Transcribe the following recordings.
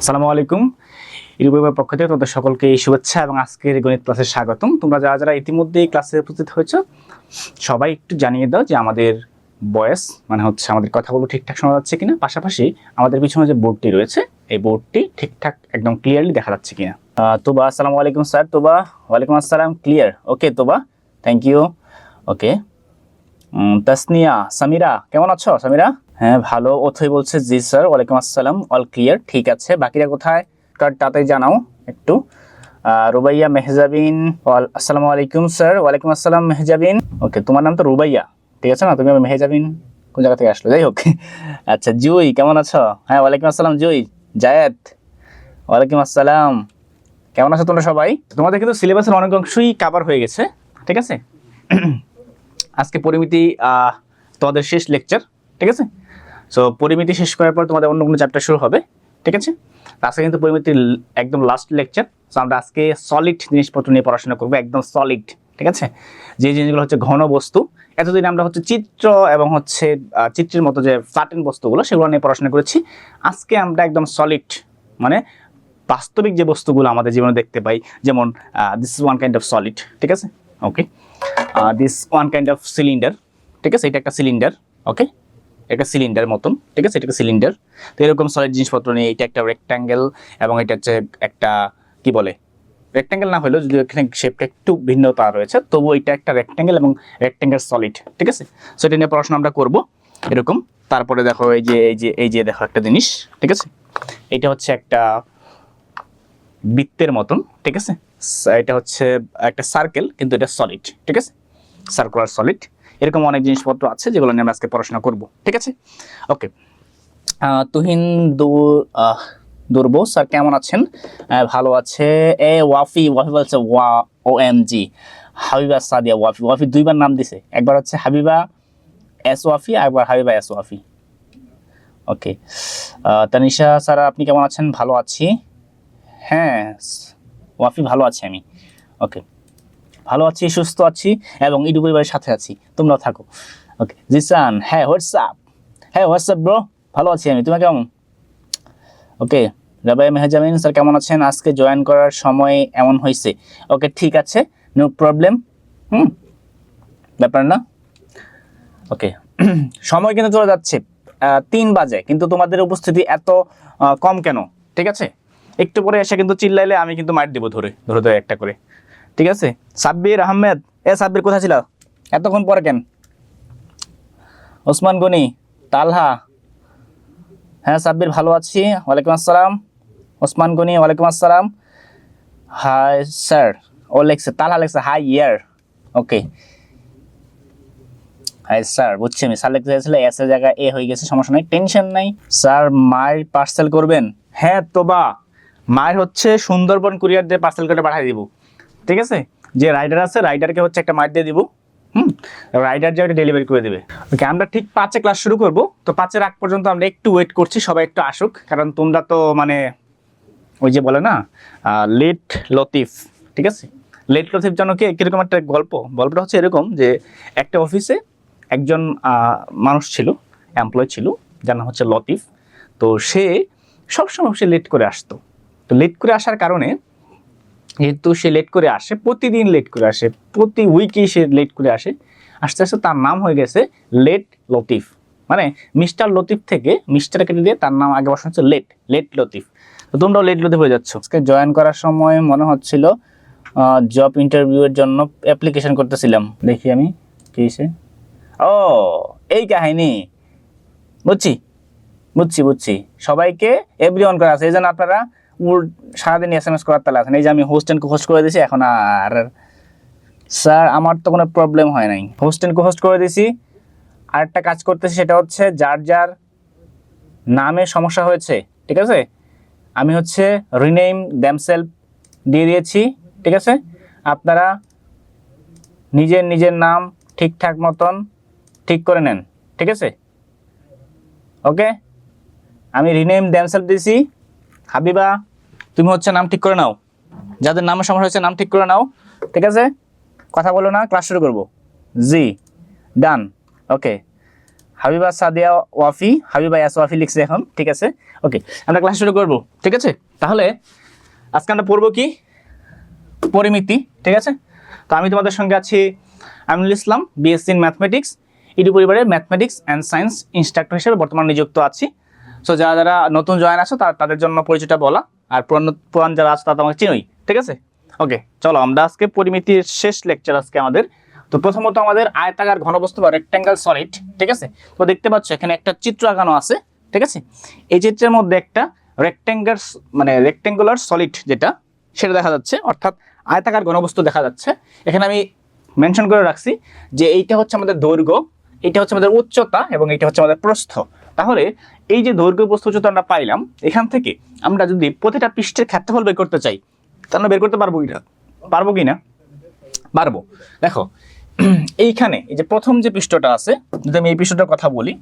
আসসালামু আলাইকুম। ইউটিউবের পক্ষ থেকে তোমাদের সকলকে শুভেচ্ছা এবং আজকের গণিত ক্লাসে স্বাগতম। তোমরা যারা যারা ইতিমধ্যে এই ক্লাসে উপস্থিত হয়েছো সবাই একটু জানিয়ে দাও যে আমাদের ভয়েস মানে হচ্ছে আমাদের কথাগুলো ঠিকঠাক শোনা যাচ্ছে কিনা, পাশাপাশি আমাদের পিছনে যে বোর্ডটি রয়েছে এই বোর্ডটি ঠিকঠাক একদম ক্লিয়ারলি দেখা যাচ্ছে কিনা। তোবা, আসসালামু আলাইকুম স্যার। তোবা, ওয়ালাইকুম আসসালাম। ক্লিয়ার? ওকে তোবা, থ্যাংক ইউ। ওকে, তাসনিয়া, সামিরা, কেমন আছো সামিরা? হ্যাঁ ভালো। অথই বলছে জি স্যার, ওয়ালাইকুম আসসালাম, অল ক্লিয়ার। ঠিক আছে, বাকিরা কোথায় তাড়াতাড়ি জানাও একটু। রুবাইয়া মেহজাবিন, আসসালামু আলাইকুম স্যার। ওয়ালাইকুম আসসালাম মেহজাবিন। ওকে, তোমার নাম তো রুবাইয়া, ঠিক আছে না? তুমি মেহজাবিন কোন জায়গা থেকে আসলো, যাই হোক। আচ্ছা, জুই কেমন আছো? হ্যাঁ ওয়ালাইকুম আসসালাম জুই। জায়েদ, ওয়ালাইকুম আসসালাম। কেমন আছো তোমরা সবাই? তোমাদের কিন্তু সিলেবাসের অনেক অংশই কভার হয়ে গেছে, ঠিক আছে। আজকে পরিমিতি তোমাদের শেষ লেকচার, ঠিক আছে। সো পরিমিতি শেষ করার পর তোমাদের অন্য কোনো চ্যাপ্টার শুরু হবে, ঠিক আছে। আজকে কিন্তু পরিমিতির একদম লাস্ট লেকচার। সো আমরা আজকে সলিড জিনিসপত্র নিয়ে পড়াশোনা করবো, একদম সলিড, ঠিক আছে। যে জিনিসগুলো হচ্ছে ঘন বস্তু, এতদিন আমরা হচ্ছে চিত্র এবং হচ্ছে চিত্রের মতো যে সার্টেন বস্তুগুলো সেগুলো নিয়ে পড়াশোনা করেছি। আজকে আমরা একদম সলিড মানে বাস্তবিক যে বস্তুগুলো আমাদের জীবনে দেখতে পাই, যেমন this is one kind of solid, ঠিক আছে। Okay, this one kind of cylinder, ঠিক আছে। এটা একটা সিলিন্ডার, ওকে, একটা সিলিন্ডার মতন, ঠিক আছে। এটা একটা সিলিন্ডার। তো এরকম সলিড জিনিসপত্র নিয়ে এটা একটা রেক্ট্যাঙ্গেল এবং এটা হচ্ছে একটা কি বলে, রেক্ট্যাঙ্গেল না হলেও যদি এখানে শেপটা একটু ভিন্নতা রয়েছে তবুও এটা একটা রেক্ট্যাঙ্গেল এবং রেক্ট্যাঙ্গেল সলিড, ঠিক আছে। সো এটা নিয়ে পড়াশোনা আমরা করবো এরকম। তারপরে দেখো এই যে দেখো একটা জিনিস, ঠিক আছে। এটা হচ্ছে একটা বৃত্তের মতন, ঠিক আছে। এটা হচ্ছে একটা সার্কেল কিন্তু এটা সলিড, ঠিক আছে, সার্কুলার সলিড। এরকম অনেক জিনিসপত্র আছে যেগুলো নিয়ে আমরা আজকে পড়াশোনা করব, ঠিক আছে। ওকে, তুহিন দুর্ব স্যার কেমন আছেন? ভালো আছে। ওয়াফি বলছে OMG। হাবিবা সাদিয়া ওয়াফি দুইবার নাম দিছে, একবার হচ্ছে হাবিবা এস ওয়াফি আর একবার হাবিবা এস ওয়াফি। ওকে, তানিশা স্যার আপনি কেমন আছেন? ভালো আছি। হ্যাঁ ওয়াফি ভালো আছি আমি। ওকে, ভালো আছি, সুস্থ আছি এবং ইডু পরিবারের সাথে আছি, তোমরাও থাকো। ওকে জিসান, হ্যাঁ হোয়াটসঅ্যাপ, হ্যাঁ হোয়াটসঅ্যাপ ব্রো, ভালো আছি আমি, তুমি কেমন? ওকে, রাবাই মেহজামিন স্যার কেমন আছেন? আজকে জয়েন করার সময় এমন হয়েছে। ওকে ঠিক আছে, নো প্রবলেম, ব্যাপার না। ওকে, সময় কিন্তু চলে যাচ্ছে 3 বাজে, কিন্তু তোমাদের উপস্থিতি এত কম কেন? ঠিক আছে, একটু পরে এসে কিন্তু চিল্লাইলে আমি কিন্তু মার দেবো ধরে ধরে ধরে একটা করে, ঠিক আছে। সাব্বির আহমেদ, সাব্বির কোথায় ছিল এতক্ষণ পরে কেন? ওসমান গনি, তালহা, হ্যাঁ সাব্বির ভালো আছি, ওয়ালাইকুম আসসালাম। ওসমান গনি, ওয়ালাইকুম আসসালাম। হাই স্যার, ও লেখছে তালহা লেখছে হাই ইয়ার। ওকে, হাই স্যার, বুঝছি আমি। স্যার লিখতে চাইছিল এস এর জায়গায় এ হয়ে গেছে, সমস্যা নাই, টেনশন নাই। স্যার মায়ের পার্সেল করবেন? হ্যাঁ তোবা, মায়ের হচ্ছে সুন্দরবন কুরিয়ার দিয়ে পার্সেল করে পাঠিয়ে দিব, ঠিক আছে। যে রাইডার আছে রাইডারকে হচ্ছে একটা মার দিয়ে দিব, রাইডার যে ডেলিভারি করে দেবে। ওকে, আমরা ঠিক 5-এ ক্লাস শুরু করব। তো 5-এর আগ পর্যন্ত আমরা একটু ওয়েট করছি, সবাই একটু আসুক, কারণ তোমরা তো মানে ওই যে বলে না লেট লতিফ, ঠিক আছে। লেট লতিফ যেন কি কিরকম একটা গল্পটা হচ্ছে এরকম যে একটা অফিসে একজন মানুষ ছিল, এমপ্লয় ছিল, যার নাম হচ্ছে লতিফ। তো সে সবসময় সে লেট করে আসতো। তো লেট করে আসার কারণে, যেহেতু সে লেট করে আসে, প্রতিদিন লেট করে আসে, প্রতি উইকেই সে লেট করে আসে, আস্তে আস্তে তার নাম হয়ে গেছে লেট লতিফ। মানে মিস্টার লতিফ থেকে মিস্টার কেটে দিয়ে তার নাম আগে বসানো হচ্ছে লেট লতিফ। তো তোমরাও লেট লতিফ হয়ে যাচ্ছ। আজকে জয়েন করার সময় মনে হচ্ছিল জব ইন্টারভিউয়ের জন্য অ্যাপ্লিকেশন করতেছিলাম। দেখি আমি কি হয়েছে। ও এই কাহিনী, বুঝছি বুঝছি বুঝছি। সবাইকে এভরিওয়ান করা আছে, এই জন্য আপনারা সারাদিন SMS করার তালে আছেন। এই যে আমি হোস্ট এন্ড কো হোস্ট করে দিয়েছি, এখন আর স্যার আমার তো কোনো প্রবলেম হয় নাই, হোস্ট এন্ড কো হোস্ট করে দিয়েছি। আর একটা কাজ করতেছি, সেটা হচ্ছে যার যার নামে সমস্যা হয়েছে, ঠিক আছে, আমি হচ্ছে রিনেম দ্যামসেলফ দিয়ে দিয়েছি, ঠিক আছে। আপনারা নিজের নিজের নাম ঠিকঠাক মতন ঠিক করে নেন, ঠিক আছে। ওকে, আমি রিনেম দ্যামসেলফ দিয়েছি। হাবিবা তুমি হচ্ছে নাম ঠিক করে নাও, যাদের নামের সমস্যা হচ্ছে নাম ঠিক করে নাও, ঠিক আছে। কথা বলো না, ক্লাস শুরু করবো। জি ডান। ওকে, হাবিবা সাদিয়া ওয়াফি, হাবিবা ইয়াস ওয়াফি লিখছে এখন, ঠিক আছে। ওকে, আমরা ক্লাস শুরু করব, ঠিক আছে। তাহলে আজকে আমরা পড়বো কি, পরিমিতি, ঠিক আছে। তো আমি তোমাদের সঙ্গে আছি Aminul Islam, BSc in mathematics, ED পরিবারের ম্যাথমেটিক্স অ্যান্ড সায়েন্স ইনস্ট্রাক্টর হিসেবে বর্তমানে নিযুক্ত আছি। সো যারা যারা নতুন জয়েন আছো তাদের জন্য পরিচয়টা বলা, আর পুরান যারা আছো তারা তোমাকে চিনোই, ঠিক আছে। ওকে, চলো আমরা আজকে পরিমিতির শেষ লেকচার আজকে আমাদের। তো প্রথমত আমাদের আয়তাকার ঘনবস্তু বা রেক্ট্যাঙ্গেল সলিড, ঠিক আছে। তো দেখতে পাচ্ছ এখানে একটা চিত্র আঁকানো আছে, ঠিক আছে। এই চিত্রের মধ্যে একটা রেক্ট্যাঙ্গুলার সলিড যেটা সেটা দেখা যাচ্ছে, অর্থাৎ আয়তাকার ঘনবস্তু দেখা যাচ্ছে। এখানে আমি মেনশন করে রাখছি যে এইটা হচ্ছে আমাদের দৈর্ঘ্য, এটা হচ্ছে আমাদের উচ্চতা এবং এটা হচ্ছে আমাদের প্রস্থ। তাহলে এই যে দৈর্ঘ্য, প্রস্থ, উচ্চতা আমরা পাইলাম, এখান থেকে আমরা যদি প্রতিটা পৃষ্ঠের ক্ষেত্রফল বের করতে চাই তাহলে বের করতে পারবো কি না? পারবো। দেখো এইখানে এই যে প্রথম যে পৃষ্ঠটা আছে, যদি আমি এই পৃষ্ঠটার কথা বলি,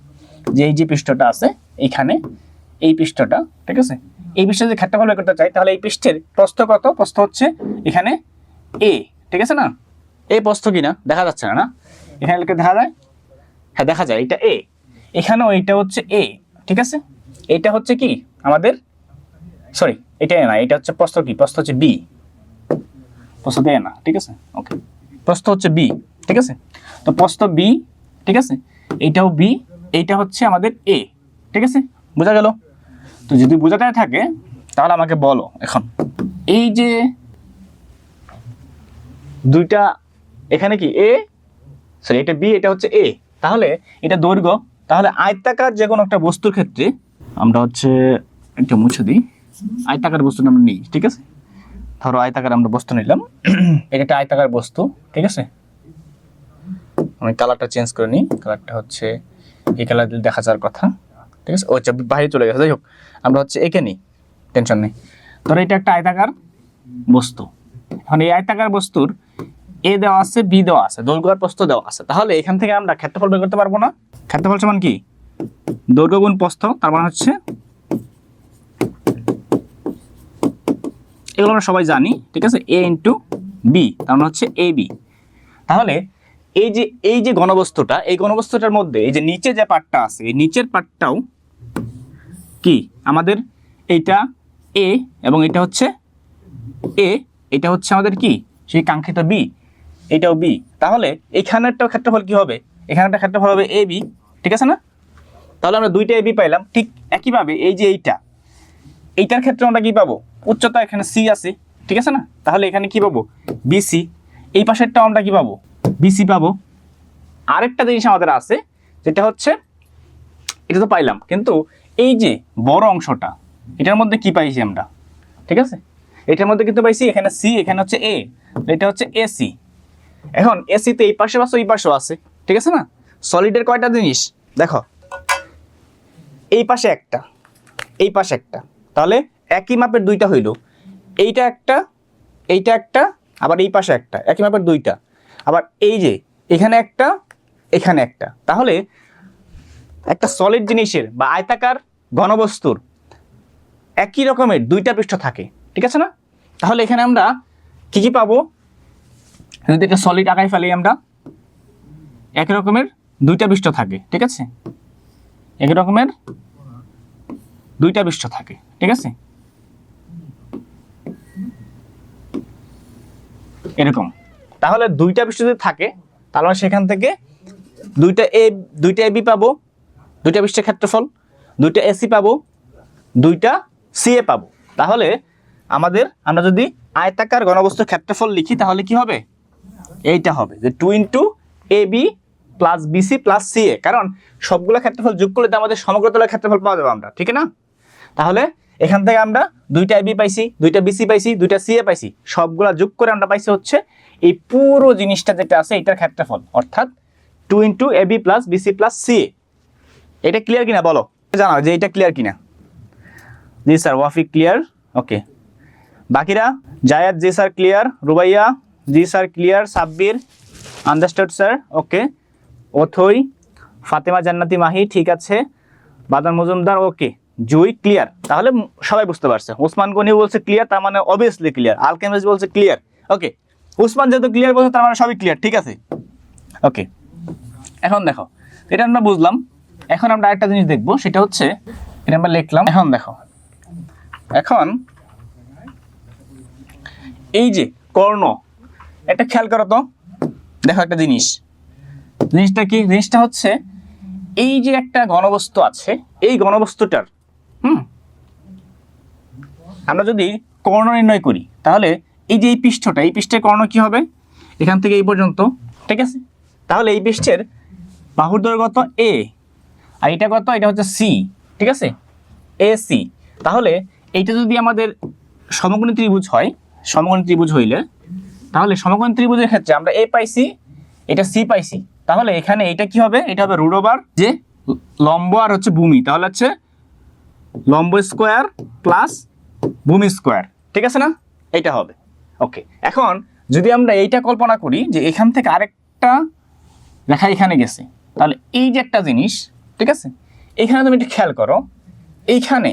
যে এই যে পৃষ্ঠটা আছে এইখানে, এই পৃষ্ঠটা, ঠিক আছে, এই পৃষ্ঠে যে ক্ষেত্রফল বের করতে চাই তাহলে এই পৃষ্ঠের প্রস্থ কত? প্রস্থ হচ্ছে এখানে এ, ঠিক আছে না? এই প্রস্থ কিনা দেখা যাচ্ছে না, এখানে দেখা যায়, হ্যাঁ দেখা যায়, এটা এ, এখানেও এইটা হচ্ছে এ, ঠিক আছে। এইটা হচ্ছে কি আমাদের, সরি এটা এ না, এটা হচ্ছে প্রস্থ, কি প্রস্থ হচ্ছে বি, প্রস্থ এ না, ঠিক আছে। ওকে, প্রস্থ হচ্ছে বি, ঠিক আছে। তো প্রস্থ বি, ঠিক আছে, এইটাও বি, এইটা হচ্ছে আমাদের এ, ঠিক আছে, বোঝা গেল? তো যদি বোঝা যায় থাকে তাহলে আমাকে বলো এখন, এই যে দুইটা এখানে কি এ, সরি এটা বি, এটা হচ্ছে এ, তাহলে এটা দৈর্ঘ্য। তাহলে আয়তাকার যে কোনো একটা বস্তুর ক্ষেত্রে আমরা হচ্ছে একটা মুছে দিই, আয়তাকার বস্তুটা আমরা নিই, ঠিক আছে। ধরো আয়তাকার আমরা বস্তু নিলাম, এটা একটা আয়তাকার বস্তু, ঠিক আছে। আমি কালারটা চেঞ্জ করে নিই, কালারটা হচ্ছে এই কালার দিলে দেখা যাওয়ার কথা, ঠিক আছে। ও আচ্ছা বাইরে চলে গেছে, যাই হোক আমরা হচ্ছে একে নিই, টেনশন নেই। ধরো এটা একটা আয়তাকার বস্তু, এখন এই আয়তাকার বস্তুর এ দেওয়া আছে, বি দেওয়া আছে, দৈর্ঘ্য আর প্রস্থ দেওয়া আছে। তাহলে এখান থেকে আমরা ক্ষেত্রফল বের করতে পারবো না? ক্ষেত্রফল সমান কি দৈর্ঘ্য গুণ প্রস্থ, তার মানে হচ্ছে এগুলো আমরা সবাই জানি, ঠিক আছে, এ ইন্টু বি, তার মানে হচ্ছে এ বি। তাহলে এই যে ঘনবস্তুটা, এই ঘনবস্তুটার মধ্যে এই যে নিচে যে পার্টটা আছে, এই নিচের পার্টটাও কি আমাদের, এইটা এ এবং এটা হচ্ছে এ, এটা হচ্ছে আমাদের কি সেই কাঙ্ক্ষিত বি, এটাও বি। তাহলে এইখানেরটাও ক্ষেত্রফল কি হবে? এখানেরটা ক্ষেত্রফল হবে এ বি, ঠিক আছে না? তাহলে আমরা দুইটা এ বি পাইলাম। ঠিক একইভাবে এই যে এইটার ক্ষেত্রে আমরা কি পাবো? উচ্চতা এখানে সি আছে, ঠিক আছে না? তাহলে এখানে কি পাবো? বিসি। এই পাশেরটাও আমরা কি পাবো? বিসি পাবো। আরেকটা জিনিস আমাদের আছে, যেটা হচ্ছে এটা তো পাইলাম, কিন্তু এই যে বড় অংশটা, এটার মধ্যে কি পাইছি আমরা, ঠিক আছে, এটার মধ্যে কিন্তু পাইছি এখানে সি, এখানে হচ্ছে এ, এটা হচ্ছে এসি। এখন এসি তো এই পাশে আছে, এই পাশেও আছে, ঠিক আছে না? সলিডের কয়টা জিনিস দেখো, এই পাশে একটা, এই পাশে একটা, তাহলে একই মাপের দুইটা হইল, এইটা একটা, আবার এই পাশে একটা, একই মাপের দুইটা, আবার এই যে এখানে একটা, এখানে একটা। তাহলে একটা সলিড জিনিসের বা আয়তাকার ঘনবস্তুর একই রকমের দুইটা পৃষ্ঠ থাকে, ঠিক আছে না? তাহলে এখানে আমরা কি কি পাবো? যদি একটা সলিড আকারে ফেলি আমরা, একই রকমের দুইটা পৃষ্ঠ থাকে, ঠিক আছে, একই রকমের দুইটা পৃষ্ঠ থাকে, ঠিক আছে, এরকম। তাহলে দুইটা পৃষ্ঠ যদি থাকে তাহলে সেখান থেকে দুইটা এ বি পাবো, দুইটা পৃষ্ঠের ক্ষেত্রফল, দুইটা এসি পাবো, দুইটা সিএ পাবো। তাহলে আমরা যদি আয়তাকার ঘনবস্তুর ক্ষেত্রফল লিখি তাহলে কি হবে? এইটা হবে যে 2 into A B plus BC plus CA, কারণ সবগুলো ক্ষেত্রফল যোগ করলে তো আমাদের সমগ্রতলের ক্ষেত্রফল পাওয়া যাবে আমরা, ঠিক না? তাহলে এখান থেকে আমরা দুইটা এবি পাইছি, দুইটা বিসি পাইছি, দুইটা সিএ পাইছি, সবগুলা যোগ করে আমরা পাইছি হচ্ছে এই পুরো জিনিসটা যেটা আছে এটার ক্ষেত্রফল, অর্থাৎ 2 into AB plus BC plus CA. এটা ক্লিয়ার কিনা বলো, জানাও যে এটা ক্লিয়ার কিনা। জি স্যার, ওয়াফি ক্লিয়ার, ওকে। বাকিরা? জায়াদ জি স্যার ক্লিয়ার, রুবাইয়া জি sir clear, Sabbir understood sir, okay. Othoi, Fatema Jannati Mahi ঠিক আছে, বাদল মজুমদার ওকে, জুই ক্লিয়ার। তাহলে সবাই বুঝতে পারছে। ওসমান গনি বলছে ক্লিয়ার, তার মানে অবভিয়াসলি ক্লিয়ার। আলকেমিস বলছে ক্লিয়ার, ওকে। উসমান যেহেতু ক্লিয়ার বলছে তার মানে সবই ক্লিয়ার, ঠিক আছে, ওকে। এখন দেখো, এটা আমরা বুঝলাম এখন আমরা আরেকটা জিনিস দেখবো, সেটা হচ্ছে এটা আমরা লিখলাম। এখন দেখো, এখন এই যে কর্ণ, এটা খেয়াল করো তো, দেখো একটা জিনিসটা কি, জিনিসটা হচ্ছে এই যে একটা ঘনবস্তু আছে, এই ঘনবস্তুটার আমরা যদি কর্ণ নির্ণয় করি, তাহলে এই যে এই পৃষ্ঠটা, এই পৃষ্ঠের কর্ণ কি হবে, এখান থেকে এই পর্যন্ত, ঠিক আছে? তাহলে এই পৃষ্ঠের বাহুর দৈর্ঘ্য কত, এ, আর এটা কত, এটা হচ্ছে সি, ঠিক আছে, এ সি। তাহলে এইটা যদি আমাদের সমকোণী ত্রিভুজ হয়, সমকোণী ত্রিভুজ হইলে, তাহলে সমকোণী ত্রিভুজের ক্ষেত্রে আমরা এ পাইছি, এটা সি পাইছি, তাহলে এখানে এটা কি হবে, এটা হবে রুট ওভার যে লম্ব আর হচ্ছে ভূমি, তাহলে হচ্ছে লম্ব স্কোয়ার প্লাস ভূমি স্কোয়ার, ঠিক আছে না, এটা হবে। ওকে, এখন যদি আমরা এইটা কল্পনা করি যে এখান থেকে আরেকটা রেখা এখানে গেছে, তাহলে এই যে একটা জিনিস, ঠিক আছে, এখানে তুমি একটু খেয়াল করো, এইখানে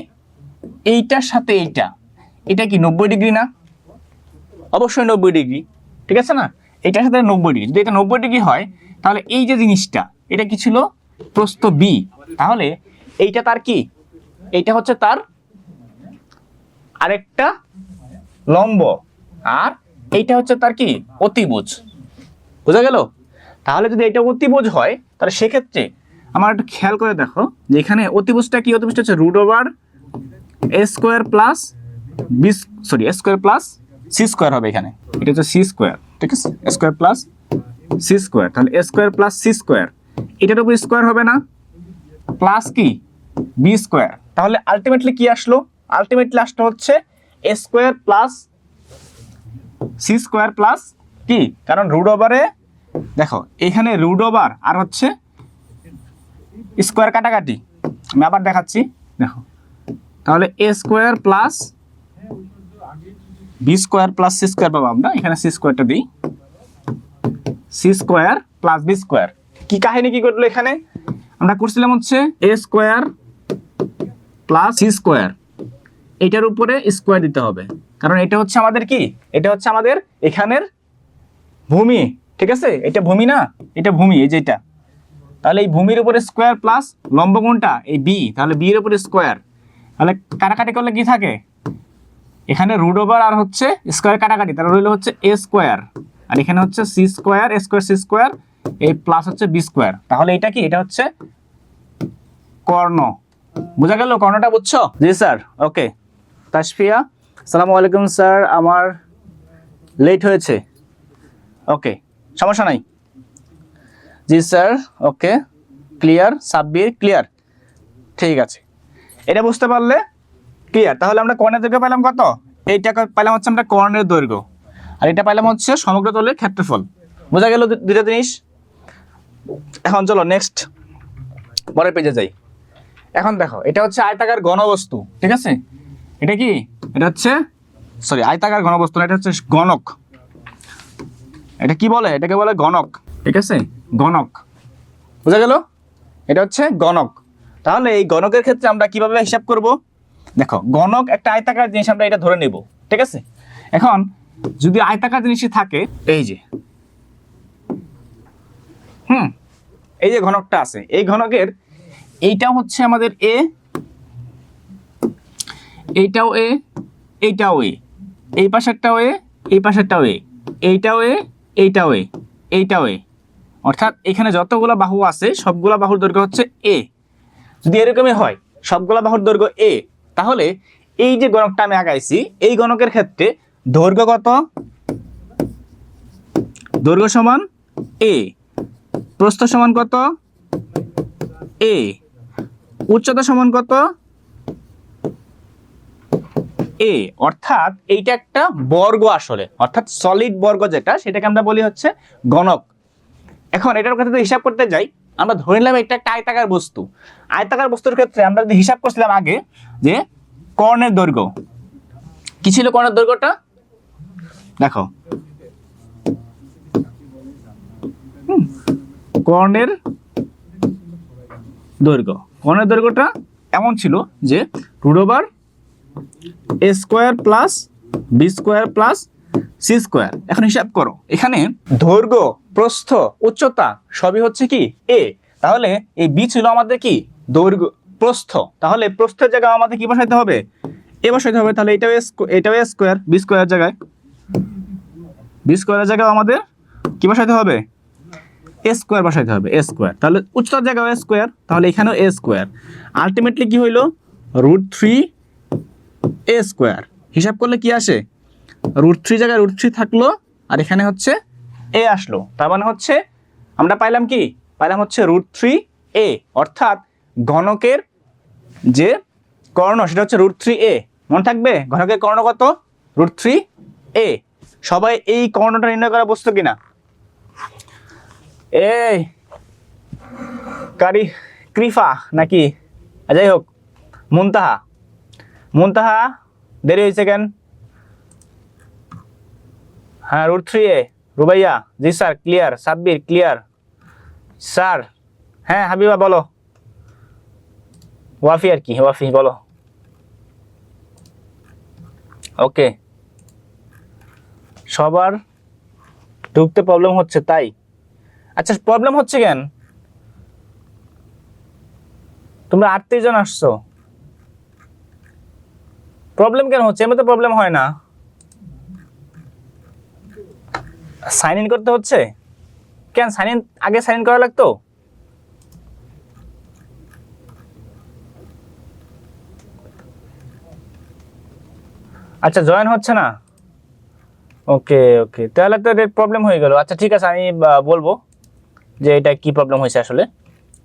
এইটার সাথে এটা কি 90 ডিগ্রি না? অবশ্যই 90 ডিগ্রি, ঠিক আছে না, এটার সাথে 90 ডিগ্রি। যদি এটা 90 ডিগ্রি হয়, তাহলে এই যে জিনিসটা, এটা কি ছিল, প্রস্থ বি, তাহলে এইটা তার কি, এইটা হচ্ছে তার আরেকটা লম্ব, আর এইটা হচ্ছে তার কি, অতিভুজ। বোঝা গেল? তাহলে যদি এটা অতিভুজ হয়, তাহলে সেক্ষেত্রে আমার একটু খেয়াল করে দেখো যে এখানে অতিভুজটা কি, অতিভুজটা হচ্ছে root over A square plus B, sorry, A square plus C square হবে এখানে, এটা হচ্ছে সি স্কোয়ার, ঠিক আছে, এ স্কোয়ার প্লাস সি স্কোয়ার। তাহলে A square plus C square, এটার উপর স্কোয়ার হবে না, প্লাস কি বি স্কোয়ার। তাহলে আলটিমেটলি কি আসলো, আলটিমেটলি আসলো হচ্ছে A square plus C square plus কি, কারণ রুট ওভারে দেখো এখানে রুট ওভার আর হচ্ছে স্কোয়ার কাটাকাটি, আমি আবার দেখাচ্ছি, দেখো, তাহলে A square plus B square plus C square পাবো আমরা, এখানে সি স্কোয়ারটা দিই, C square plus B square. কি কাহিনী কি করলো এখানে, আমরা করছিলাম হচ্ছে A square plus C square, এটার উপরে স্কোয়ার দিতে হবে, কারণ এটা হচ্ছে আমাদের কি, এটা হচ্ছে আমাদের এখানের ভূমি, ঠিক আছে, এটা ভূমি না, এটা ভূমি, এই যেটা, তাহলে এই ভূমির উপরে স্কোয়ার প্লাস লম্ব কোণটা এই বি, তাহলে বি এর উপরে স্কোয়ার, তাহলে কাটাকাটি করলে কি থাকে, এখানে রুট ওভার আর হচ্ছে স্কোয়ার কাটাকাটি, তাহলে রইল হচ্ছে এ স্কোয়ার, আর এখানে হচ্ছে সি স্কোয়ার, এ স্কোয়ার সি স্কোয়ার, এই প্লাস হচ্ছে বি স্কোয়ার। তাহলে এটা কি, এটা হচ্ছে কর্ণ। বোঝা গেল, কর্ণটা বুঝছো? জি স্যার। ওকে, তাসফিয়া, আসসালামু আলাইকুম স্যার, আমার লেট হয়েছে। ওকে, সমস্যা নাই। জি স্যার, ওকে, ক্লিয়ার। সাব্বির, ক্লিয়ার, ঠিক আছে, এটা বুঝতে পারলে ক্লিয়ার। তাহলে আমরা কর্ণের দৈর্ঘ্য পেলাম কত, এইটা পেলাম হচ্ছে আমরা কর্ণের দৈর্ঘ্য, আর এটা পেলাম হচ্ছে সমগ্র তলের ক্ষেত্রফল। বোঝা গেল দুইটা জিনিস। এখন চলো নেক্সট পরের পেজে যাই। এখন দেখো, এটা হচ্ছে আয়তাকার ঘনবস্তু, ঠিক আছে, এটা কি, এটা হচ্ছে, সরি, আয়তাকার ঘনবস্তু না, এটা হচ্ছে গণক। এটা কি বলে, এটাকে বলে গণক, ঠিক আছে, গণক। বোঝা গেল, এটা হচ্ছে গণক। তাহলে এই গণকের ক্ষেত্রে আমরা কিভাবে হিসাব করব, দেখো, গণক একটা আয়তাকার জিনিস, আমরা এটা ধরে নেব, ঠিক আছে। এখন যদি আয়তাকার জিনিসই থাকে, এই যে এই যে ঘনকটা আছে, এই ঘনকের এইটাও হচ্ছে আমাদের এ, এইটাও এ, এইটাও এ, এই পাশেরটাও এ, এই পাশেরটাও এ, এইটাও এ, এইটাও এ, এইটাও এ, অর্থাৎ এখানে যতগুলো বাহু আছে সবগুলা বাহুর দৈর্ঘ্য হচ্ছে এ। যদি এরকমই হয় সবগুলা বাহুর দৈর্ঘ্য এ, তাহলে এই যে গণকটা আমি আঁকাইছি, এই গণকের ক্ষেত্রে দৈর্ঘ্য কত, দৈর্ঘ্য সমান এ, প্রস্থ সমান কত এ, উচ্চতা সমান কত এ, অর্থাৎ এইটা একটা বর্গ আসলে, অর্থাৎ সলিড বর্গ যেটা, সেটাকে আমরা বলি হচ্ছে গণক। এখন এটার কথা যদি হিসাব করতে যাই, আমরা ধরে নিলাম এটা একটা আয়তাকার বস্তু। আয়তাকার বস্তুর ক্ষেত্রে আমরা যদি হিসাব করছিলাম আগে যে কর্ণের দৈর্ঘ্য কি ছিল, কর্ণের দৈর্ঘ্যটা দেখো, কর্ণের দৈর্ঘ্যটা এমন ছিল যে root over A square plus B square plus C square. এখন হিসাব করো, এখানে দৈর্ঘ্য, প্রস্থ, উচ্চতা সবই হচ্ছে কি এ, তাহলে এই বি ছিল আমাদের কি দৈর্ঘ্য প্রস্থ, তাহলে প্রস্থের জায়গায় আমাদের কি বসাইতে হবে, এ বসাইতে হবে। তাহলে এটাও এ স্কোয়ার, বি স্কোয়ারের জায়গায়, বি স্কোয়ারের জায়গায় আমাদের কি বসাইতে হবে, এ স্কোয়ার বসাইতে হবে, এ স্কোয়ার। তাহলে উচ্চতার জায়গায় এ স্কোয়ার, তাহলে এখানেও এ স্কোয়ার। আলটিমেটলি কি হইলো, √3 এ স্কোয়ার। হিসাব করলে কি আসে, √3 জায়গায় √3 থাকলো, আর এখানে হচ্ছে এ আসলো। তার মানে হচ্ছে আমরা পাইলাম কি, পাইলাম হচ্ছে √3 এ, অর্থাৎ ঘনকের যে কর্ণ সেটা হচ্ছে √3 এ। মনে থাকবে ঘনকের কর্ণ কত, √3 এ। সবাই এই কর্ণটা নির্ণয় করা বস্তু কিনা, এই ক্রিফা নাকি, যাই হোক, মুনতাহা, মুনতাহা দেরি হয়েছে কেন, হ্যাঁ √3 এ। রুবাইয়া, জি sir clear. Sabbir clear sir. হ্যাঁ হাবিবা বলো, ওয়াফি আর কি, ওয়াফি বলো। ওকে, সবার ঢুকতে প্রবলেম হচ্ছে তাই? আচ্ছা প্রবলেম হচ্ছে কেন, তোমরা 38 জন আসছো, প্রবলেম কেন হচ্ছে? এমনি তো প্রবলেম হয় না, সাইন ইন করতে হচ্ছে কেন? সাইন ইন আগে সাইন ইন করা লাগতো। আচ্ছা জয়েন হচ্ছে না, ওকে ওকে, তাহলে তো প্রবলেম হয়ে গেল। আচ্ছা ঠিক আছে, আমি বলবো যে এটা কি প্রবলেম হয়েছে আসলে।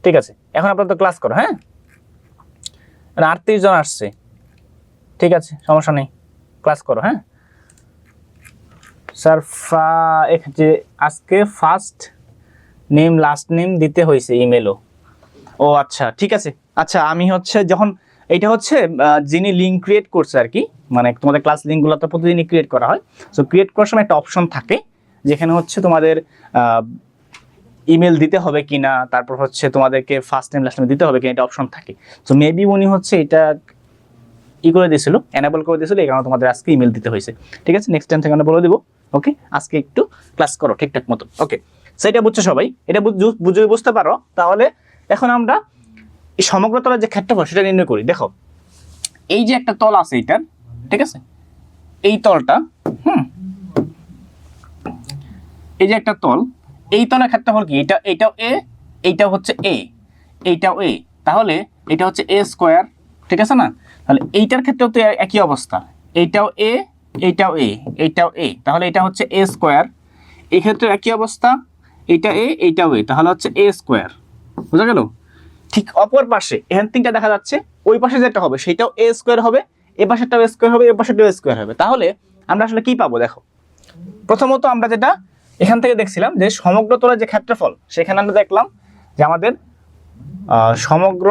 ঠিক আছে, এখন আপনারা তো ক্লাস করো। হ্যাঁ 38 জন আসছে, ঠিক আছে সমস্যা নেই, ক্লাস করো। হ্যাঁ স্যার যে আজকে ফার্স্ট নেম লাস্ট নেম দিতে হয়েছে ইমেলও। ও আচ্ছা ঠিক আছে। আচ্ছা আমি হচ্ছে যখন এটা হচ্ছে যিনি লিঙ্ক ক্রিয়েট করছে আর কি, মানে তোমাদের ক্লাস লিঙ্কগুলো তো প্রতিদিনই ক্রিয়েট করা হয়। সো ক্রিয়েট করার সময় একটা অপশন থাকে যেখানে হচ্ছে তোমাদের ইমেল দিতে হবে কিনা, তারপর হচ্ছে তোমাদেরকে ফার্স্ট নেম লাস্ট নেম দিতে হবে কিনা, এটা অপশন থাকে। সো মেবি উনি হচ্ছে এটা করে দিয়েছিল, এনেবল করে দিয়েছিল, এই কারণে তোমাদের আজকে ইমেল দিতে হয়েছে। ঠিক আছে, নেক্সট টাইম থেকে আমরা বলে দিব। ওকে, আজকে একটু ক্লাস করো ঠিকঠাক মতো। ওকে, সেটা বুঝছো সবাই, এটা বুঝতে পারো। তাহলে এখন আমরা এই সমগ্র তলের যে ক্ষেত্রফল সেটা নির্ণয় করি। দেখো এই যে একটা তল আছে এইটার, ঠিক আছে, এই তলটা, এই যে একটা তল, এই তলের ক্ষেত্রফল কি, এইটাও এ, এইটাও হচ্ছে এ, এইটাও এ, তাহলে এটা হচ্ছে এ স্কোয়ার। ঠিক আছে না, তাহলে এইটার ক্ষেত্রেও তো একই অবস্থা, এইটাও এ, এইটাও এ, এইটাও এ, তাহলে এটা হচ্ছে এ স্কোয়ার। এই ক্ষেত্রে একই অবস্থা, এইটা এ, এইটাও এ, তাহলে হচ্ছে এ স্কোয়ার। বুঝা গেল? ঠিক অপর পাশে এখানে তিনটা দেখা যাচ্ছে, ওই পাশে যেটা হবে সেটাও এ স্কোয়ার হবে, এ পাশেরটাও স্কোয়ার হবে, এ পাশেরটাও স্কোয়ার হবে। তাহলে আমরা আসলে কি পাবো দেখো, প্রথমত আমরা যেটা এখান থেকে দেখছিলাম যে সমগ্র তলের যে ক্ষেত্রফল, সেখানে আমরা দেখলাম যে আমাদের সমগ্র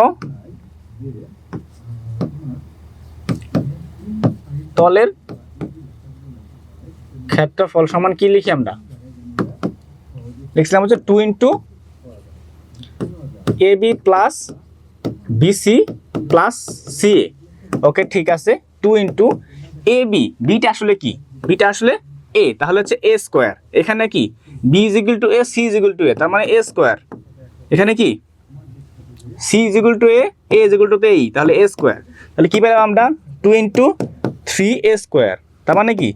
তলের ক্ষেত্রফল সমান কি লিখি আমরা, লিখছিলাম হচ্ছে 2 × AB plus BC plus CA। ওকে ঠিক আছে, 2 × AB, বিটা আসলে কি, বিটা আসলে A, তাহলে হচ্ছে A স্কোয়ার। এখানে কি B = A, C = A, তার মানে A স্কোয়ার। এখানে কি C = A, A = A, তাহলে A স্কোয়ার। তাহলে কি পেলাম আমরা, 2 × 3A স্কোয়ার, তার মানে কি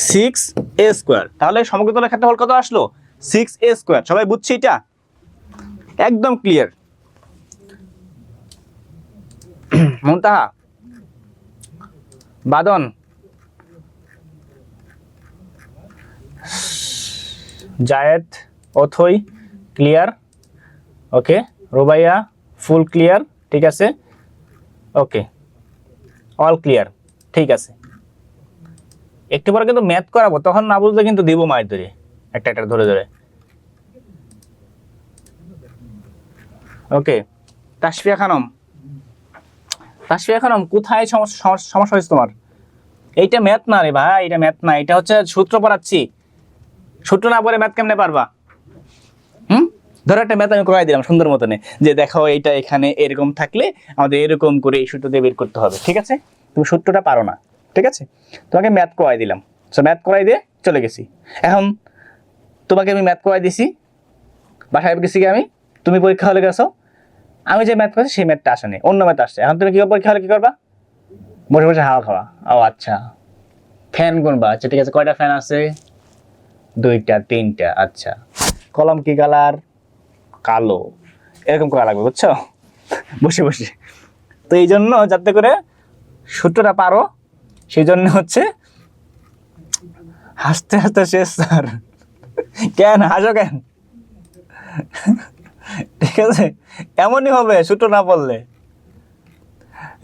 6A স্কোয়ার। তাহলে সমগ্র তলের ক্ষেত্রফল কত আসলো, 6A স্কোয়ার। সবাই বুঝছি এটা? একদম ক্লিয়ার। মুনতাহা, বাদন, জায়েদ, অথই ক্লিয়ার। ওকে, রুবাইয়া ফুল ক্লিয়ার। ঠিক আছে, ওকে অল ক্লিয়ার। ঠিক আছে, একটু পরে কিন্তু ম্যাথ করাবো, তখন না বুঝলে কিন্তু দিব মায়ের ধরে, একটা একটা ধরে ধরে। ওকে, তাসফিয়া খানম, তাসফিয়া খানম কোথায় সমস্যা হয়েছে তোমার? এইটা ম্যাথ না রে ভাই, এটা ম্যাথ না, এটা হচ্ছে সূত্র পড়াচ্ছি। সূত্র না পড়ে ম্যাথ কেমনে পারবা? ধরো একটা ম্যাথ আমি করাই দিলাম সুন্দর মতনে, যে দেখো এইটা এখানে এরকম থাকলে আমাদের এরকম করে এই সূত্র দিয়ে বের করতে হবে। ঠিক আছে, তুমি সূত্রটা পারো না, ঠিক আছে, তোমাকে ম্যাথ করাই দিলাম। সো ম্যাথ করাই দিয়ে চলে গেছি। এখন তোমাকে আমি ম্যাথ করাই দিছি, বাসায় গেছি কি আমি, তুমি পরীক্ষা হলে গেছো, আমি যে ম্যাথ করছি সেই ম্যাথটা আসেনি, অন্য ম্যাথ আসছে। এখন তুমি কি পরীক্ষা হলে কি করবা? বসে বসে হাওয়া খাওয়া। ও আচ্ছা, ফ্যান গুনবা। আচ্ছা ঠিক আছে, কয়টা ফ্যান আছে? 2টা 3টা। আচ্ছা, কলম কি কালার? কালো। এরকম করা লাগবে, বুঝছো? বসে বসে। তো এই জন্য যাতে করে সূত্রটা পারো, সেই জন্য হচ্ছে হাসতে হাসতে শেষ স্যার। কেন হাসো কেন? ঠিক আছে, এমনই হবে সূত্র না পড়লে।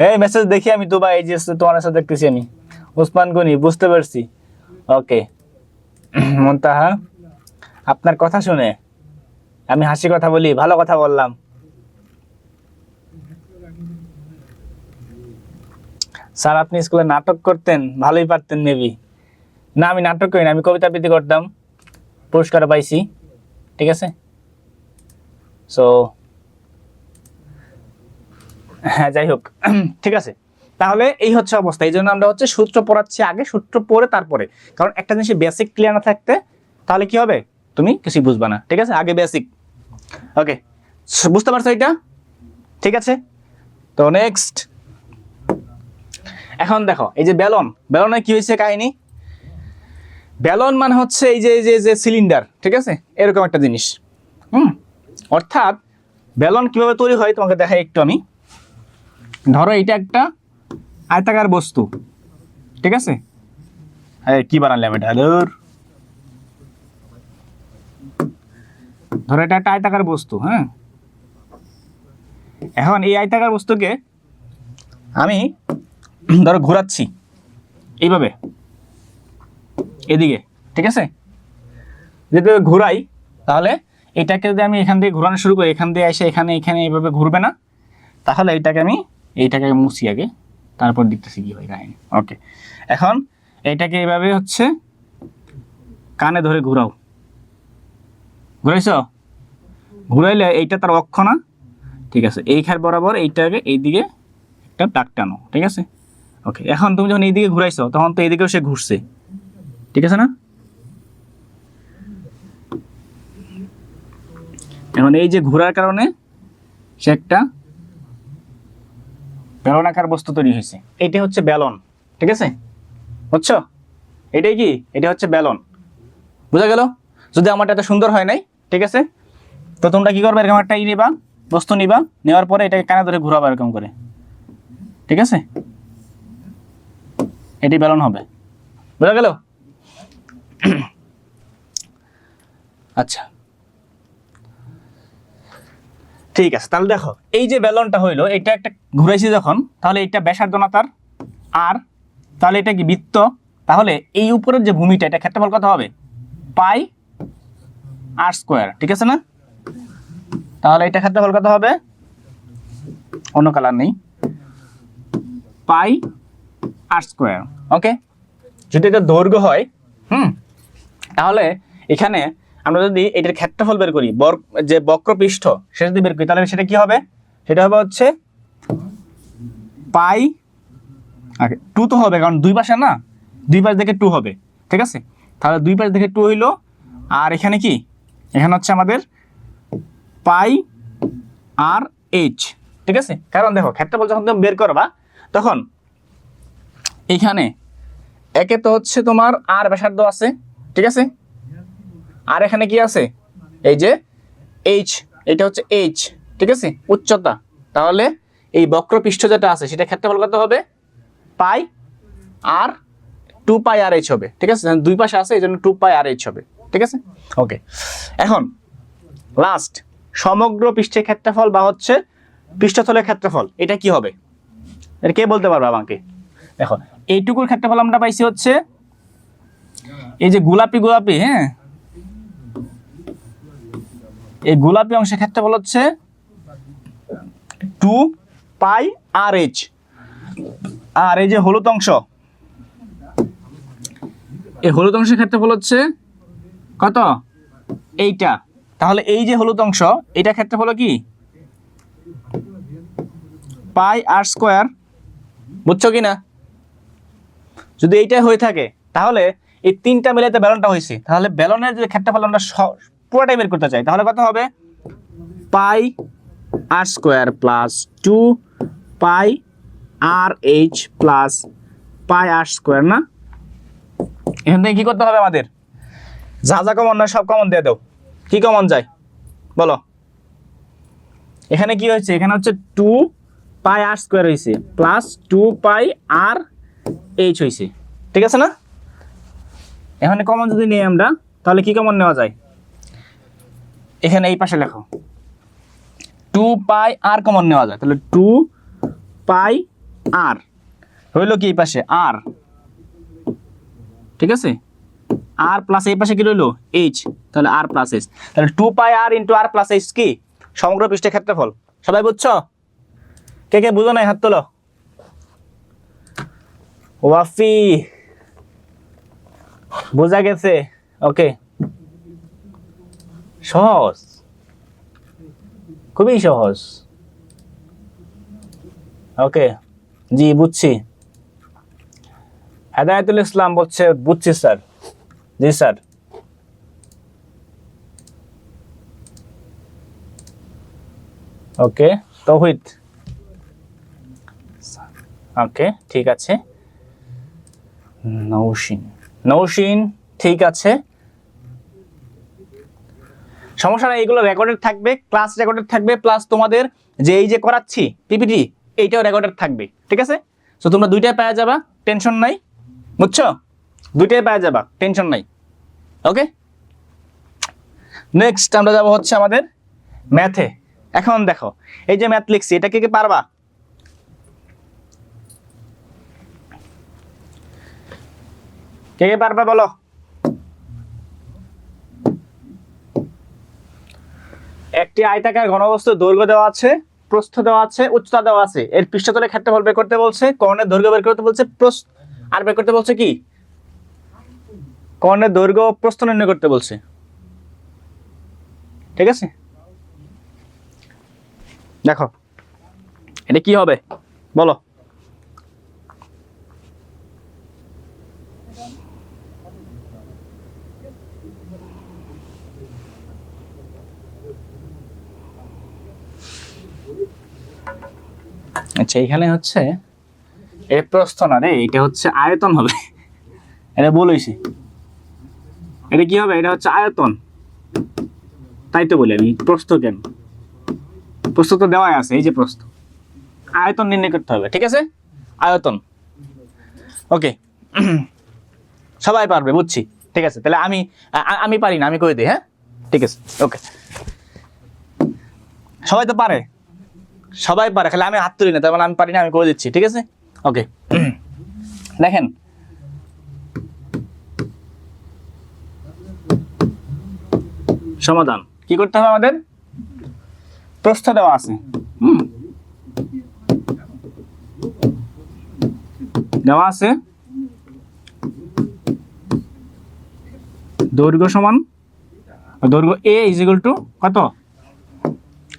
এই মেসেজ দেখি আমি তো ভাই, এই যে তোমার মেসেজ দেখতেছি আমি। ওসমান গনি, বুঝতে পারছি। ওকে মুনতাহা, আপনার কথা শুনে আমি হাসি কথা বলি, ভালো কথা বললাম। স্যার আপনি স্কুলে নাটক করতেন, ভালোই পারতেন মেবি। না আমি নাটক করি না, আমি কবিতা আবৃত্তি করতাম, পুরস্কার পাইছি। ঠিক আছে, সো হ্যাঁ যাই হোক, ঠিক আছে। তাহলে এই হচ্ছে অবস্থা। এই জন্য আমরা হচ্ছে সূত্র পড়াচ্ছি আগে, সূত্র পড়ে তারপরে। কারণ একটা জিনিসের বেসিক ক্লিয়ার না থাকতে তাহলে কি হবে, তুমি কিছুই বুঝবা না। ঠিক আছে, আগে বেসিক। ওকে, বুঝতে পারছো এটা? ঠিক আছে, তো নেক্সট। এখন দেখো এই যে বেলন, বেলনে কি হয়েছে কাহিনী? বেলন মানে হচ্ছে এই যে যে সিলিন্ডার, ঠিক আছে, এরকম একটা জিনিস। অর্থাৎ বেলন কিভাবে তৈরি হয় তোমাকে দেখাই একটু আমি। ধরো এটা একটা আয়তাকার বস্তু, ঠিক আছে। কি বানালাম এটা? ধরো এটা একটা আয়তাকার বস্তু, হ্যাঁ। এখন এই আয়তাকার বস্তুকে আমি ধরো ঘোরাচ্ছি এইভাবে এদিকে, ঠিক আছে। যদি ঘুরাই তাহলে এটাকে যদি আমি এখান দিয়ে ঘোরানো শুরু করি, এখান দিয়ে এসে এখানে এখানে এইভাবে ঘুরবে না। তাহলে এইটাকে মুছি আগে, তারপর দেখতেছি কি হয় কাহিনী। ওকে, এখন এইটাকে এইভাবে হচ্ছে কানে ধরে ঘুরাও, ঘুরাইছ? ঘুরাইলে এইটা তার অক্ষ না, ঠিক আছে। এই খার বরাবর এইটাকে এইদিকে একটা দাগ টানো, ঠিক আছে। ওকে, এখন তুমি যখন এইদিকে ঘুরাইছো তখন তো এইদিকেও সে ঘুরছে, ঠিক আছে না? এখন এই যে ঘোরার কারণে সে একটা বেলনাকার বস্তু তৈরি হয়েছে। এইটা হচ্ছে বেলন, ঠিক আছে, বুঝছো? এটাই কি, এটা হচ্ছে বেলন। বুঝা গেল? যদি আমারটা এত সুন্দর হয় নাই, ঠিক আছে, তো তোমরা কি করবে, এরকম একটা নিবা, বস্তু নিবা, নেওয়ার পরে এটাকে কানে ধরে ঘোরাবা এরকম করে, ঠিক আছে। এটি বেলন হবে, বুঝা গেল? আচ্ছা ঠিক আছে, তাহলে দেখো এই যে বেলনটা হইলো, এটা একটা ঘুরাইছি যখন, তাহলে এটা ব্যাসার্ধ না তার আর, তাহলে এটা কি বৃত্ত। তাহলে এই উপরের যে ভূমিটা, এটা ক্ষেত্রফল কত হবে? পাই আর স্কোয়ার, ঠিক আছে না? তাহলে এটা ক্ষেত্রফল কত হবে? অন্য কালার নেই, পাই আর স্কোয়ার। ওকে, যদি এটা দৈর্ঘ্য হয়, তাহলে এখানে আমরা যদি এটার ক্ষেত্রফল বের করি, যে বক্রপৃষ্ঠ সেটা যদি বের করি, তাহলে সেটা কি হবে? সেটা হবে হচ্ছে পাই, আগে 2 তো হবে, কারণ দুই পাশে না, দুই পাশ দেখে 2 হবে, ঠিক আছে। তাহলে দুই পাশ দেখে 2 হইলো, আর এখানে কি, এখানে হচ্ছে আমাদের পাই আর এইচ, ঠিক আছে। কারণ দেখো ক্ষেত্রফল যখন তুমি বের করবা তখন এইখানে একে তো হচ্ছে তোমার আর ব্যাসার্ধ আছে, ঠিক আছে, আর এখানে কি আছে, এই যে এইচ, এটা হচ্ছে এইচ, ঠিক আছে, উচ্চতা। তাহলে এই বক্রপৃষ্ঠ যেটা আছে সেটা ক্ষেত্রফল কত হবে? পাই আর 2 পাই আর এইচ হবে, ঠিক আছে। দুই পাশে আছে এই জন্য 2 পাই আর এইচ হবে, ঠিক আছে। ওকে, এখন লাস্ট সমগ্র পৃষ্ঠের ক্ষেত্রফল বা হচ্ছে পৃষ্ঠতলের ক্ষেত্রফল, এটা কি হবে? এটা কে বলতে পারবে আমাকে? দেখো এইটুকুর ক্ষেত্রফল আমরা পাইছি হচ্ছে এই যে গোলাপি গোলাপি, হ্যাঁ, এই গোলাপি অংশের ক্ষেত্রফল হচ্ছে 2 পাই আর এইচ। আর এই যে হলুদ অংশ, এই হলুদ অংশের ক্ষেত্রফল হচ্ছে কত? এইটা। তাহলে এই যে হলুদ অংশ, এটা ক্ষেত্রফল কি? পাই আর স্কোয়ার, বুঝছো কি না? যদি এইটাই হয়ে থাকে তাহলে এই তিনটা মিলাইতে বেলনটা হয়েছে, তাহলে বেলনের যে ক্ষেত্রফল আমরা পুরোটাই বের করতে চাই, তাহলে কত হবে? পাই R square plus 2 pi R H plus পাই আর স্কোয়ার না? এখান থেকে কি করতে হবে আমাদের? যা যা কমন নয় সব কমন দিয়ে দাও। কি কমন যায় বলো? এখানে কি হয়েছে? এখানে হচ্ছে 2 পাই আর স্কোয়ার হয়েছে প্লাস 2 পাই আর এইচ হয়েছে, ঠিক আছে না? এখানে কমন যদি নিই আমরা, তাহলে কি কমন নেওয়া যায়? এখানে এই পাশে লেখো 2 পাই আর কমন নেওয়া যায়, তাহলে 2 পাই আর হইলো কি এই পাশে আর, ঠিক আছে? আর প্লাস এই পাশে কি রইলো? এইচ, তাহলে আর প্লাস এইচ, তাহলে 2 পাই আর ইন্টু আর প্লাস এইচ কি? সমগ্র পৃষ্ঠের ক্ষেত্রফল। সবাই বুঝছো? কে কে বুঝো নাই হাত তোলো। ওয়াফি বোঝা গেছে? ওকে, সহজ, খুবই সহজ। ওকে, জি বুঝছি। হেদায়েতুল ইসলাম বলছে বুঝছি স্যার। জি স্যার। ওকে, তৌহিদ। ওকে, ঠিক আছে। নৌশিন ঠিক আছে, সমস্যা নাই। এগুলো রেকর্ডেড থাকবে, ক্লাস রেকর্ডেড থাকবে, প্লাস তোমাদের যে এই যে করাচ্ছি পিপিটি এইটাও রেকর্ডেড থাকবে, ঠিক আছে? তো তোমরা দুইটাই পেয়ে যাবা, টেনশন নাই, বুঝছো? দুইটাই পেয়ে যাবা, টেনশন নাই। ওকে, নেক্সট আমরা যাব হচ্ছে আমাদের ম্যাথে। এখন দেখো এই যে ম্যাথ লিখছি, এটা কে কে পারবা? কে কে পারবা বলো? একটি আয়তাকার ঘনবস্তুর দৈর্ঘ্য দেওয়া আছে, প্রস্থ দেওয়া আছে, উচ্চতা দেওয়া আছে, এর পৃষ্ঠতলের ক্ষেত্রফল বের করতে বলছে, কর্ণের দৈর্ঘ্য বের করতে বলছে, আর বের করতে বলছে কি? কর্ণের দৈর্ঘ্য প্রস্থ নির্ণয় করতে বলছে, ঠিক আছে? দেখো এটা কি হবে বলো? আচ্ছা, এখানে হচ্ছে এর প্রস্থ না রে, এটা হচ্ছে আয়তন হবে। এটা বলেছি, এটা কি হবে? এটা হচ্ছে আয়তন, তাই তো বলি আমি। প্রস্থ কেন? প্রস্থ তো দেওয়াই আছে, এই যে প্রস্থ। আয়তন নির্ণয় করতে হবে, ঠিক আছে? আয়তন। ওকে, সবাই পারবে বুঝছি, ঠিক আছে? তাহলে আমি পারি না, আমি করে দিই। হ্যাঁ, ঠিক আছে, ওকে। সবাই তো পারে, সবাই পারে, খালি আমি হাত তুলি না, তার মানে আমি পারি না, আমি করে দিচ্ছি, ঠিক আছে? ওকে, দেখেন সমাধান কি করতে হবে আমাদের? প্রস্থ দেওয়া আছে, দেওয়া আছে দৈর্ঘ্য সমান, দৈর্ঘ্য এ ইজ ইকুয়াল টু কত?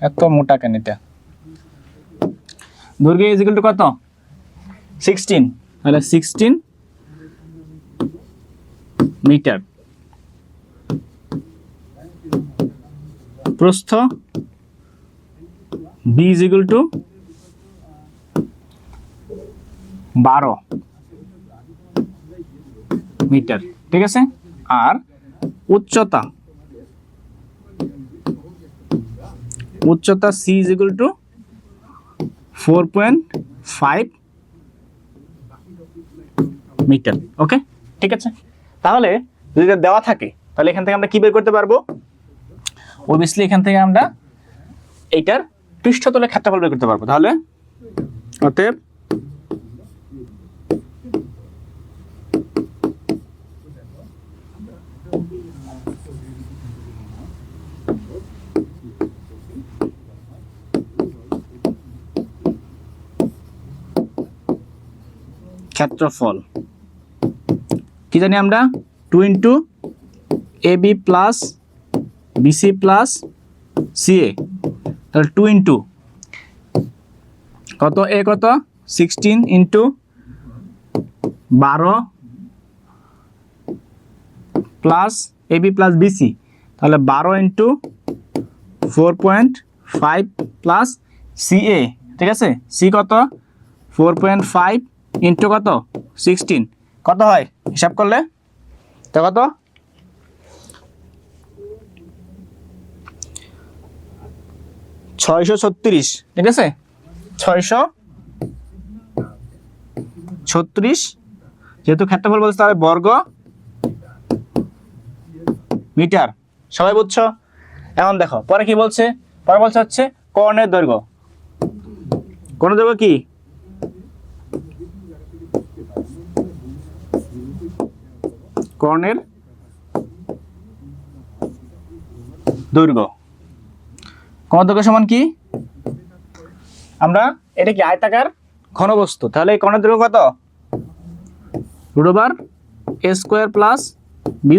এত মোটা কেন এটা? দৈর্ঘ্য ইজ ইকুয়াল টু কত? 16, তাহলে 16 মিটার। প্রস্থ বি ইজ ইকুয়াল টু 12 মিটার, ঠিক আছে? আর উচ্চতা, সি ইজ ইকুয়াল টু 4.5 মিটার। ওকে, ঠিক আছে? তাহলে যদি দেওয়া থাকে, তাহলে এখান থেকে আমরা কি বের করতে পারবো? অবভিয়াসলি এখান থেকে আমরা এইটার পৃষ্ঠতলের ক্ষেত্রফল বের করতে পারবো। তাহলে অতএব ক্ষেত্রফল কি জানি আমরা? 2 into AB plus BC plus CA, তাহলে 2 ইন্টু কত? এ কত? 16 into 12 plus AB plus BC, তাহলে 12 ইন্টু 5 প্লাস CA, ঠিক আছে? সি কত? 4.5 ইন্টু কত? 16, কত হয় হিসাব করলে? তো কত? 636, ঠিক আছে? 636, যেহেতু ক্ষেত্রফল বলছে তাহলে বর্গ মিটার। সবাই বুঝছো? এখন দেখো পরে কি বলছে, পরে বলছে হচ্ছে কর্ণের দৈর্ঘ্য। কর্ণের দৈর্ঘ্য কি? কর্ণের দৈর্ঘ্য, কর্ণের দৈর্ঘ্য সমান কি? আমরা এটা কি আয়তাকার ঘনবস্তু, তাহলে এই কর্ণের দৈর্ঘ্য কত? √a² plus b²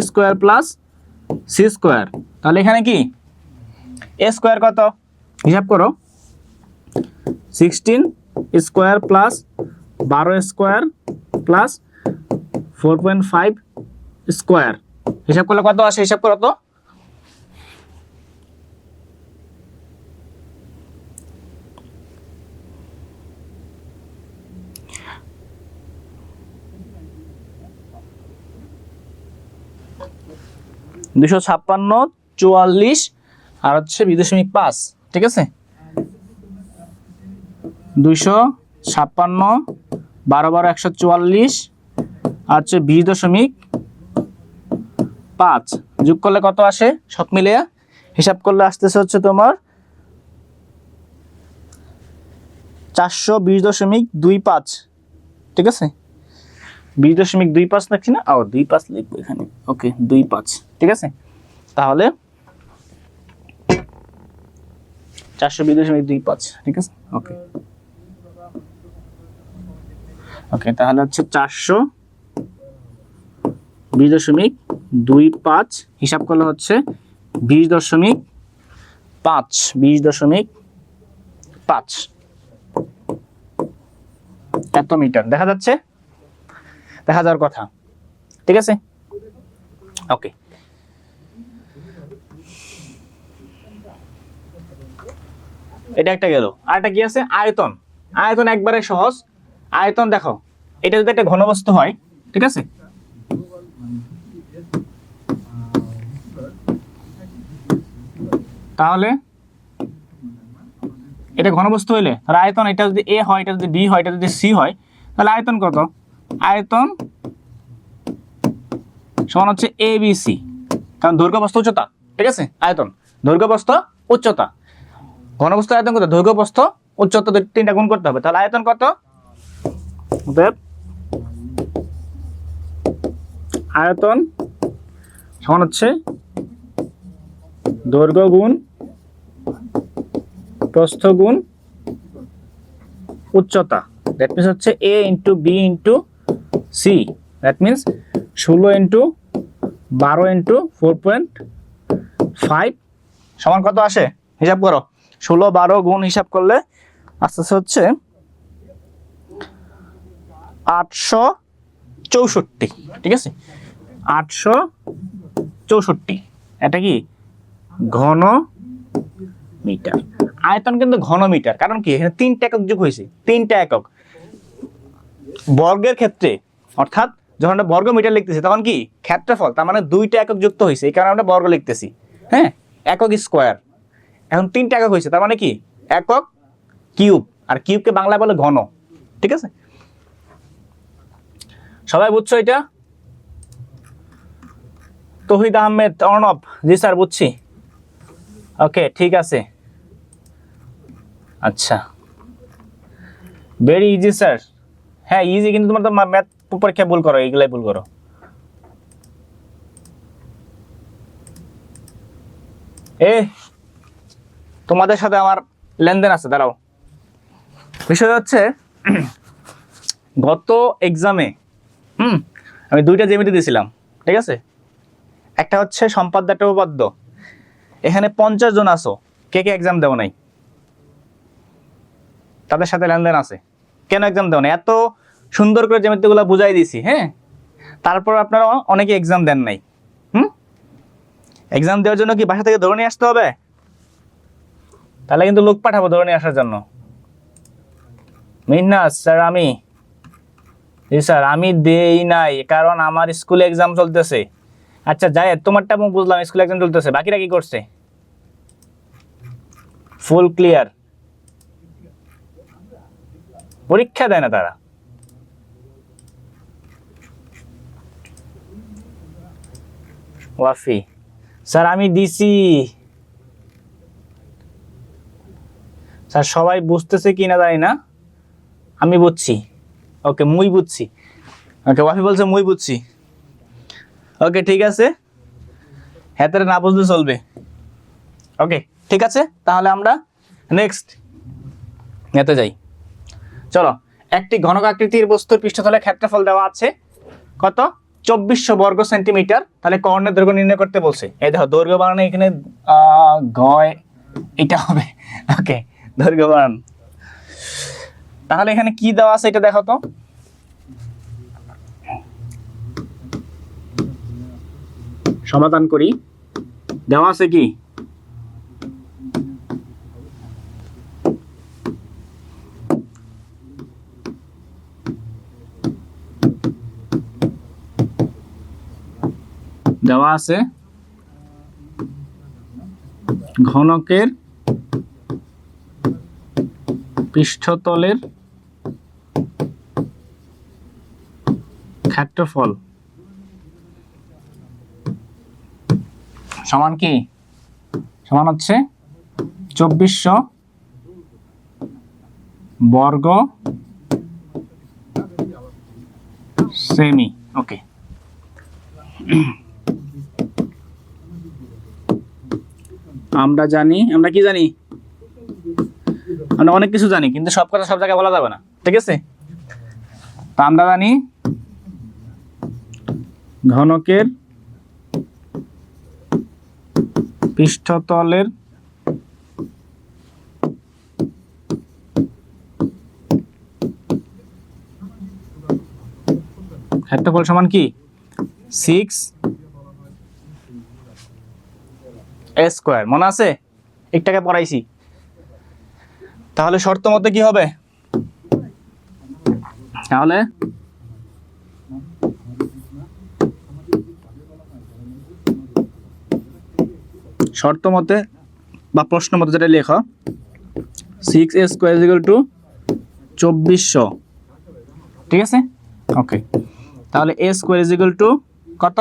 plus c²। তাহলে এখানে কি a² কত হিসাব করো? 16² প্লাস 12² প্লাস 4.5² হিসাব করলে কত আসে? হিসাব করো তো। দুশো 56, 44 আর হচ্ছে 20.5, ঠিক আছে? 256, 12 12 144 আর হচ্ছে 20.5 যোগ করলে কত আসে? সব মিলিয়ে হিসাব করলে আসতেছে হচ্ছে তোমার 420.25, ঠিক আছে? 20.25 লিখছি না, 25 লিখবো এখানে, ওকে 25, ঠিক আছে? তাহলে 420.25, ঠিক আছে? ওকে ওকে, তাহলে হচ্ছে 420.25 হিসাব করলে হচ্ছে 20.5 এত মিটার দেখা যাচ্ছে, দেখা যাওয়ার কথা, ঠিক আছে? ওকে, এটা একটা গেল। আর একটা কি আছে? আয়তন। আয়তন একবারে সহজ। আয়তন দেখো, এটা যদি একটা ঘনবস্তু হয়, ঠিক আছে? তাহলে এটা ঘনবস্তু হইলে তাহলে আয়তন, এটা যদি A হয়, এটা যদি B হয়, এটা যদি C হয়, তাহলে আয়তন কত? আয়তন সমান হচ্ছে ABC, কারণ দৈর্ঘ্য প্রস্থ উচ্চতা, ঠিক আছে? আয়তন দৈর্ঘ্য প্রস্থ উচ্চতা, ঘনবস্তু আয়তন কত? দৈর্ঘ্য প্রস্থ উচ্চতা, তিনটা গুণ করতে হবে। তাহলে আয়তন কত? আয়তন সমান হচ্ছে দৈর্ঘ্য গুণ প্রস্থ গুণ উচ্চতা। দ্যাট মিনস হচ্ছে A into B into C। That means 16 into 12 into 4.5 সমান কত আসে? হিসাব করো। 16 12 গুণ হিসাব করলে আস্তে আস্তে হচ্ছে 864, ঠিক আছে? 864, এটা কি ঘন মিটার। আয়তন কিন্তু ঘন মিটার, কারণ কি এখানে 3টা একক যোগ হয়েছে, 3টা একক। বর্গের ক্ষেত্রে অর্থাৎ যখন আমরা বর্গ মিটার লিখতেছি তখন কি ক্ষেত্রফল, তার মানে 2টা একক যুক্ত হয়েছে, এই কারণে আমরা বর্গ লিখতেছি, হ্যাঁ? একক স্কোয়ার, এখন 3টা একক হয়েছে, তার মানে কি একক কিউব, আর কিউবকে বাংলায় বলে ঘন, ঠিক আছে? সবাই বুঝছো এটা? তৌহিদ আহমেদ, অর্ণব, জি স্যার বুঝছি। ওকে, ঠিক আছে, আচ্ছা, ভেরি ইজি স্যার। হ্যাঁ ইজি, কিন্তু তোমার তো ম্যাথ পরীক্ষা ভুল করো, এইগুলাই ভুল করো। তোমাদের সাথে আমার লেনদেন আছে, দাঁড়াও। বিষয় হচ্ছে গত এক্সামে আমি 2টা জ্যামিতি দিয়েছিলাম, ঠিক আছে? একটা হচ্ছে সম্পাদ্য, একটা উপপাদ্য। এখানে 50 জন আছো, কে কে এক্সাম দেও নাই? তাদের সাথে লেনদেন আছে। কেন এক্সাম দেও নাই? এত সুন্দর করে জ্যামিতিগুলো বুঝাই দিছি, হ্যাঁ? তারপর আপনারা অনেকে এক্সাম দেন নাই। এক্সাম দেওয়ার জন্য কি বাসা থেকে ধরে নিয়ে আসতে হবে? তাহলে কিন্তু লোক পাঠাবো ধরে নিয়ে আসার জন্য। মিন্নাস স্যার জি স্যার আমি দেই নাই, কারণ আমার স্কুলে এক্সাম চলতেছে। আচ্ছা যাই, তোমারটা আমি বুঝলাম, স্কুলে এক্সাম চলতেছে, বাকিরা কি করছে? ফুল ক্লিয়ার, পরীক্ষা দেয় না তারা। ওয়াফি স্যার আমি দিছি। স্যার সবাই বুঝতেছে কি না জানি না, আমি বুঝছি। ওকে মুই বুঝছি। ওকে ওয়াফি বলছে মুই বুঝছি। ওকে ঠিক আছে, হ্যাঁ তারা না বুঝলে চলবে। ওকে ঠিক আছে, তাহলে আমরা নেক্সট এতে যাই। চলো, একটি ঘনক আকৃতির বস্তুর পৃষ্ঠতলে ক্ষেত্রফল দেওয়া আছে কত? 2400 বর্গ সেন্টিমিটার। তাহলে কর্ণের দৈর্ঘ্য নির্ণয় করতে বলছে। এই দেখো দৈর্ঘ্য বানানো এখানে গয় এটা হবে। ওকে দৈর্ঘ্য বানান। তাহলে এখানে কি দেওয়া আছে এটা দেখো তো। সমাধান করি। দেওয়া আছে কি? দেওয়া আছে ঘনকের পৃষ্ঠতলের ক্ষেত্রফল সমান কি? সমান হচ্ছে 2400 বর্গ সেমি। ওকে আমরা জানি, আমরা কি জানি? আমরা অনেক কিছু জানি, কিন্তু সব কথা সব জায়গায় বলা যাবে না, ঠিক আছে? তা আমরা জানি ঘনকের পৃষ্ঠতলের ক্ষেত্রফল সমান কি? 6a²। মনে আছে? একটাকে পড়াইছি। তাহলে শর্ত মতে কি হবে? তাহলে শর্ত মতে বা প্রশ্ন মতে যেটা লেখা 6a² = 2400, ঠিক আছে? ওকে তাহলে a² কত?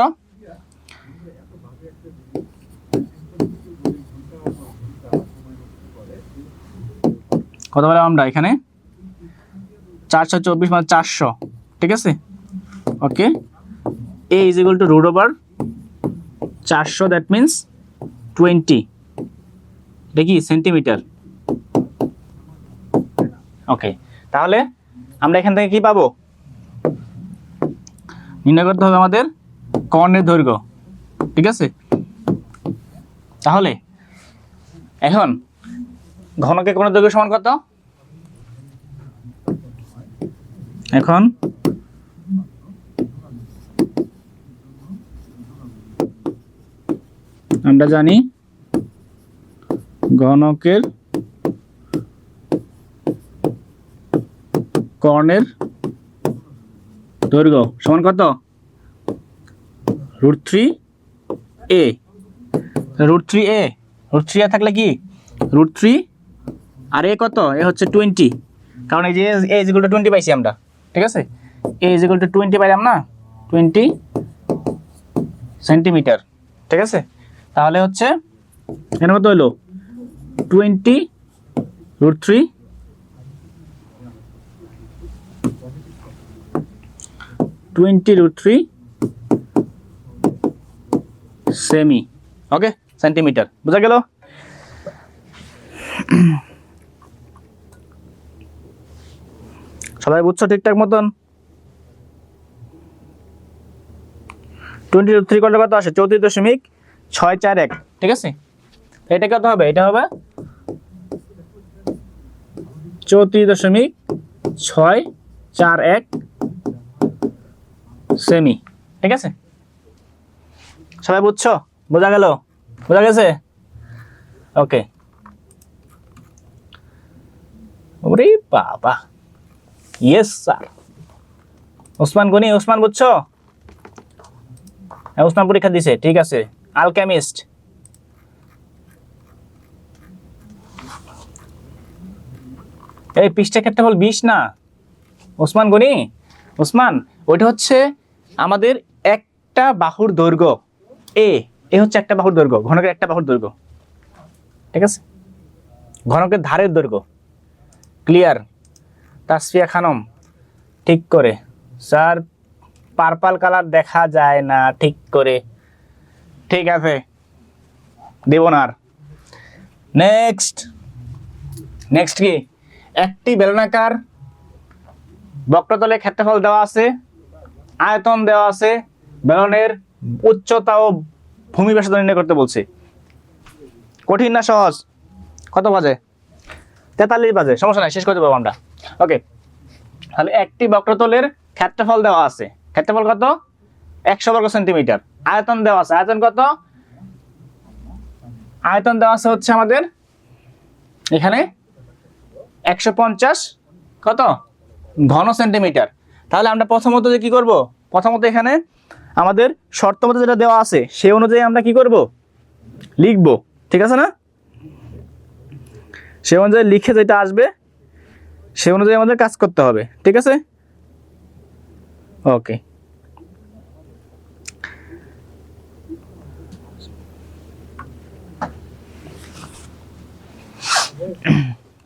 কত বলে আমরা এখানে 424 মানে 400, ঠিক আছে? ওকে a = √400, দ্যাট মিনস 20। এটা কি সেন্টিমিটার? ওকে তাহলে আমরা এখান থেকে কি পাবো? নির্ণয় করতে হবে আমাদের কর্ণের দৈর্ঘ্য, ঠিক আছে? তাহলে এখন ঘনকের কর্ণের দৈর্ঘ্য সমান কত? এখন আমরা জানি ঘনকের কর্ণের দৈর্ঘ্য সমান কত? √3a। √3a থাকলে কি √3 আর a কত? এ হচ্ছে 20, কারণ এই যে a = 20 পাইছি আমরা, ঠিক আছে? a = 20 পাইলাম না, 20 সেন্টিমিটার, ঠিক আছে? তাহলে হচ্ছে এখানে কত হলো? 20 √3 সেমি। ওকে সেন্টিমিটার, বুঝা গেল? সবাই বুঝছো ঠিকঠাক মতন? 20 √3 করলে কত আসে? 34.641, ঠিক আছে? এটা কত হবে? এটা হবে 34.641 সেমি, ঠিক আছে? সবাই বুঝছো? বোঝা গেল? বোঝা গেছে? ওকে ওরে বাবা, ইয়েস স্যার। ওসমান গনি, ওসমান বুঝছো? হ্যাঁ, ওসমান পরীক্ষা দিছে, ঠিক আছে। আলকেমিস্ট, এই পৃষ্ঠা ক্ষেত্রফল 20 না ওসমান গনি। ওসমান, ওইটা হচ্ছে আমাদের একটা বাহুর দৈর্ঘ্য। এ হচ্ছে একটা বাহুর দৈর্ঘ্য, ঘনকের একটা বাহুর দৈর্ঘ্য, ঠিক আছে? ঘনকের ধারের দৈর্ঘ্য। ক্লিয়ার? তাসফিয়া খানম, ঠিক করে। স্যার পার্পল কালার দেখা যায় না ঠিক করে। ঠিক আছে, দেব না আর। নেক্সট, নেক্সট কি? একটি বেলনাকার বক্রতলে ক্ষেত্রফল দেওয়া আছে, আয়তন দেওয়া আছে, বেলনের উচ্চতা ও ভূমি ব্যাসার্ধ নির্ণয় করতে বলছে। কঠিন না সহজ? কত বাজে? 43 বাজে, সমস্যা নাই, শেষ করতে পারবো আমরা। ওকে, তাহলে একটি বক্রতলের ক্ষেত্রফল দেওয়া আছে। ক্ষেত্রফল কত? 100 বর্গ সেন্টিমিটার। আয়তন দেওয়া আছে। আয়তন কত? আয়তন দেওয়া আছে হচ্ছে আমাদের এখানে 150 কত ঘন সেন্টিমিটার। তাহলে আমরা প্রথমত যে কি করব? প্রথমত এখানে আমাদের শর্ত মতো যেটা দেওয়া আছে সেই অনুযায়ী আমরা কি করব? লিখব, ঠিক আছে না? সেই অনুযায়ী লিখে যেটা আসবে সেই অনুযায়ী আমাদের কাজ করতে হবে, ঠিক আছে? ওকে,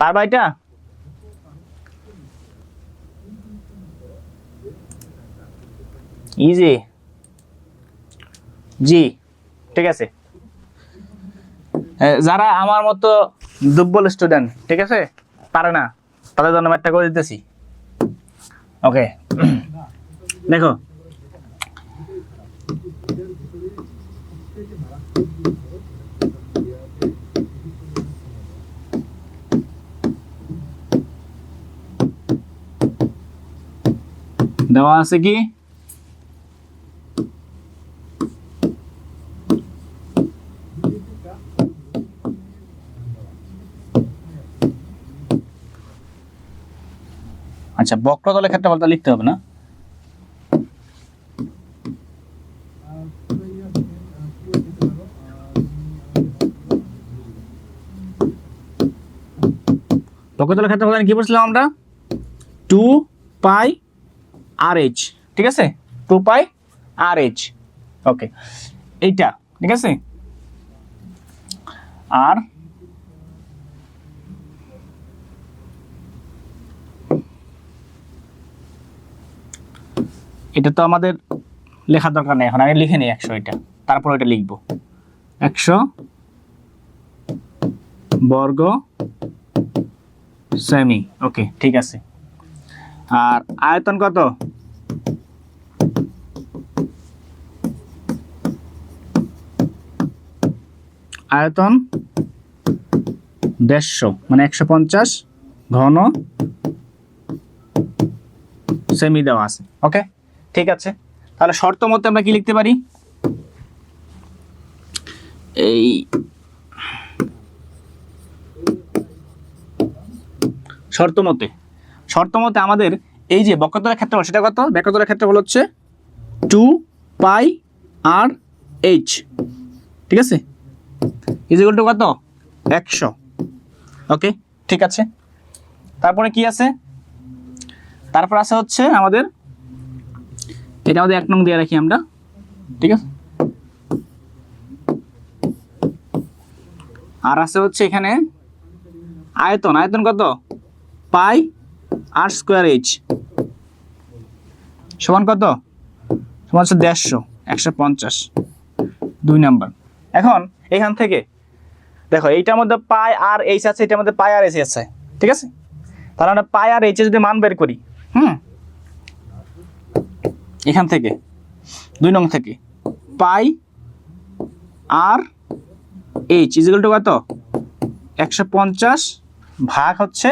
পারবা এটা? ইজি, জি, ঠিক আছে। যারা আমার মতো দুর্বল স্টুডেন্ট, ঠিক আছে, পারে না, তাদের জন্য একটা করে দিতেছি। ওকে, দেখো দেওয়া আছে কি? আচ্ছা, বক্রতলের ক্ষেত্রফলটা লিখতে হবে না? বক্রতলের ক্ষেত্রফল কি বলছিলাম আমরা? 2 পাই আর এইচ, ঠিক আছে? 2 পাই আর এইচ। ওকে, এইটা ঠিক আছে। আর এটা তো আমাদের লেখার দরকার নেই, এখন আগে লিখে নিই 100 এটা, তারপর এটা লিখবো। 100 বর্গ সেমি। ওকে, ঠিক আছে। আর আয়তন কত? আয়তন 150 মানে 150 ঘন সেমি দেওয়া আছে। ওকে, ঠিক আছে। তাহলে শর্ত মতে আমরা কি লিখতে পারি? এই শর্ত মতে আমাদের এই যে বক্রতলের ক্ষেত্রফল সেটা কত? বক্রতলের ক্ষেত্রফল হচ্ছে 2 পাই আর এইচ, ঠিক আছে, ইকুয়াল টু কত? 100। ওকে, ঠিক আছে। তারপরে কি আছে? তারপর আছে হচ্ছে আমাদের, এটা আমাদের 1 নং দিয়ে রাখি আমরা, ঠিক আছে। আর আছে হচ্ছে এখানে আয়তন। আয়তন কত? পাই আর স্কোয়ার এইচ সমান কত? সমান হচ্ছে 150, 150, 2 নাম্বার। এখন এখান থেকে দেখো এইটার মধ্যে পাই আর এইচ আছে, এটার মধ্যে পাই আর এইচ আছে, ঠিক আছে। তাহলে আমরা পাই আর এইচ যদি মান বের করি, এখান থেকে 2 নং থেকে পাই আর এইচ ইকুয়াল টু কত? 150 ভাগ হচ্ছে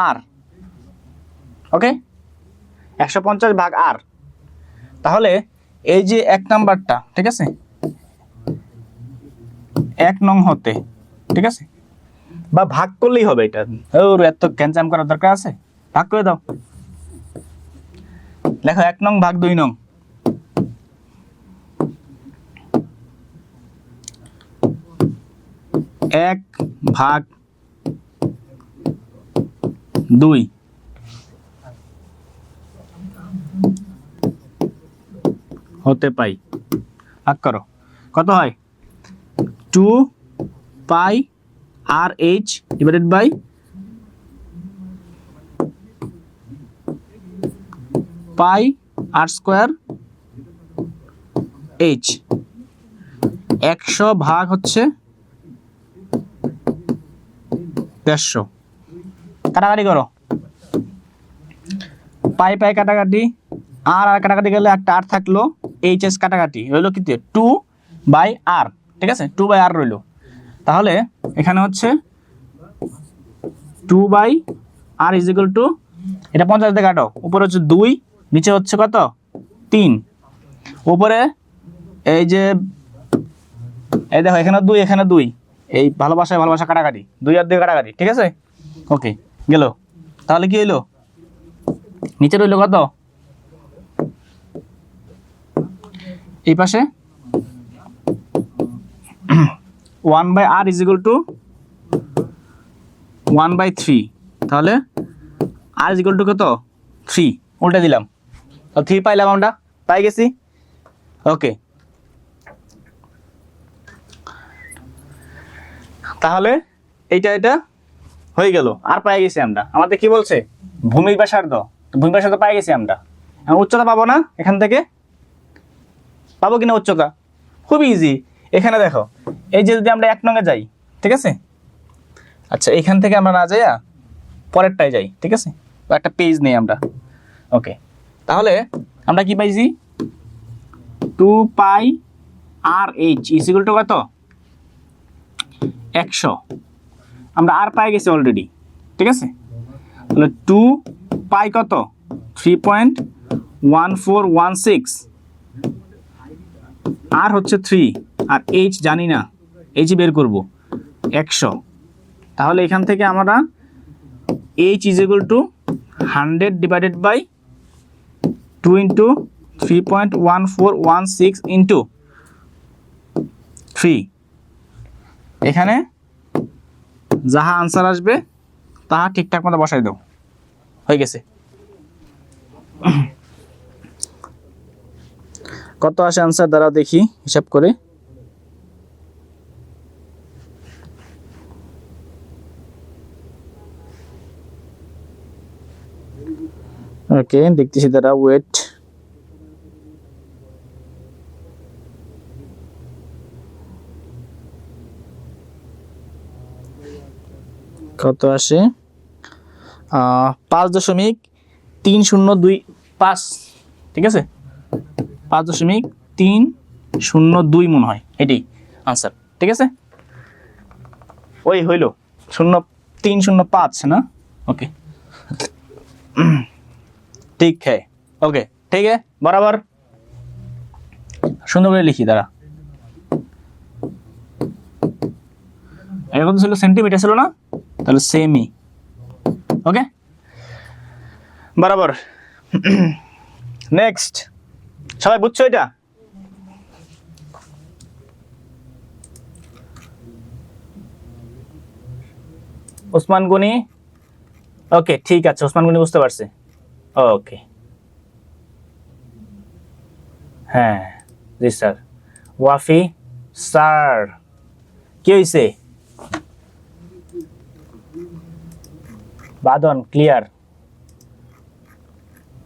আর। ওকে, 150 ভাগ আর। তাহলে এই যে 1 নাম্বারটা, ঠিক আছে, 1 নং হতে, ঠিক আছে, বা ভাগ করলেই হবে এটা। ওর এত ক্যাঞ্চাম করার দরকার আছে? ভাগ করে দাও। লেখো 1 নং ভাগ 2 নং। 1 ভাগ 2 হতে পাই। ভাগ করো, কত হয়? 2 pi R H divided by pi R square H. 100 ভাগ হচ্ছে 150। কাটাকাটি করো, পাই পাই কাটাকাটি, আর কাটাকাটি গেলে একটা আর থাকলো, এইচ এস কাটাকাটি রইলো কি 2 বাই আর, ঠিক আছে? 2 বাই আর রইলো। তাহলে এখানে হচ্ছে 2 by r is equal to, এটা 50 দিয়ে কাটো, উপরে হচ্ছে 2, নিচে হচ্ছে কত? 3। উপরে এই যে এই দেখো এখানে 2 এখানে 2, এই ভালোবাসায় ভালোবাসা কাটাকাটি, 2 আর 2 কাটাকাটি, ঠিক আছে? ওকে, গেল। তাহলে কি হইলো? নিচে রইলো কত? এই পাশে 1 by r is equal to 1 by 3। তাহলে আর ইজ ইকুয়াল টু কত? 3। উল্টে দিলাম, তো 3 পাইলাম, আমরা পাই গেছি। ওকে, তাহলে এইটা এটা হয়ে গেল। আর পাই গেছি আমরা। আমাদের কি বলছে? ভূমির ব্যাসার্ধ। ভূমির ব্যাসার্ধ পাই গেছি আমরা। উচ্চতা পাবো না এখান থেকে? পাবো কিনা উচ্চতা? খুব ইজি। এখানে দেখো, এই যে যদি আমরা 1 নঙে যাই, ঠিক আছে? আচ্ছা, এখান থেকে আমরা না যাইয়া পরেরটায় যাই, ঠিক আছে? একটা পেজ নেই আমরা। ওকে, তাহলে আমরা কি পাইছি? 2 pi R H is equal two কত? 100। আমরা আর পাই গেছি অলরেডি, ঠিক আছে? তাহলে 2 পাই কত? 3.1416। আর হচ্ছে 3, আর এইচ জানি না, এইচ বের করব 100। তাহলে এখান থেকে আমরা h is equal to 100 divided by 2 into 3.1416 into 3। এখানে যাহা আনসার আসবে তাহা ঠিকঠাক মতো বসাই দাও। হয়ে গেছে। কত আসে আনসার? দ্বারা দেখি হিসাব করে। ওকে, দেখতেছি, দাঁড়া, ওয়েট। কত আসে? 5.3025, ঠিক আছে? 5.302 মনে হয়, এটাই আনসার, ঠিক আছে? ওই হইল 0305 না? ওকে, ঠিক है। ওকে, ঠিক है, বরাবর। সুন্দর করে লিখি, দাঁড়া। এখন ছিল সেন্টিমিটার, ছিল না? তাহলে সেমি। ওকে, বরাবর। নেক্সট, সবাই বুঝছো এটা? ওসমান গনি, ওকে, ঠিক আছে, ওসমান গনি বুঝতে পারছে। ওকে, হ্যাঁ জি স্যার। ওয়াফি স্যার, কি হয়েছে? बादन क्लियर।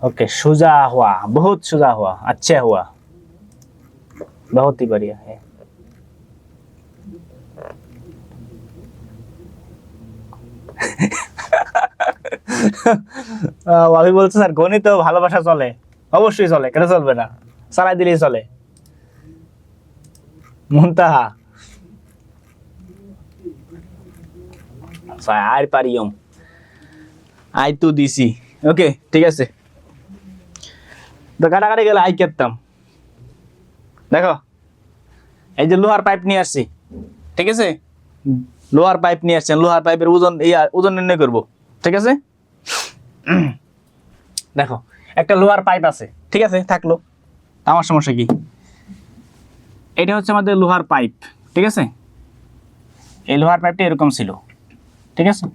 ओके, सुजा हुआ, बहुत सुजा हुआ, अच्छा हुआ, बहुत ही बढ़िया है। আমি বলছি স্যার গণিত ভালোবাসা চলে, অবশ্যই চলে, কেন চলবে না? চালাই দিলেই চলে। মুনতাহা আর পারিয়ম, আই তো দিছি। ওকে, ঠিক আছে, তো কাটাকাটি গেলে আই কেতাম। দেখো, এই যে লোহার পাইপ নিয়ে আসছি, ঠিক আছে? লোহার পাইপ নিয়ে আসছেন, লোহার পাইপের ওজন ওজন নির্ণয় করব, ঠিক আছে? দেখো একটা লোহার পাইপ আছে, ঠিক আছে, থাকলো, আমার সমস্যা কি? এটা হচ্ছে আমাদের লোহার পাইপ, ঠিক আছে? এই লোহার পাইপটা এরকম ছিল, ঠিক আছে?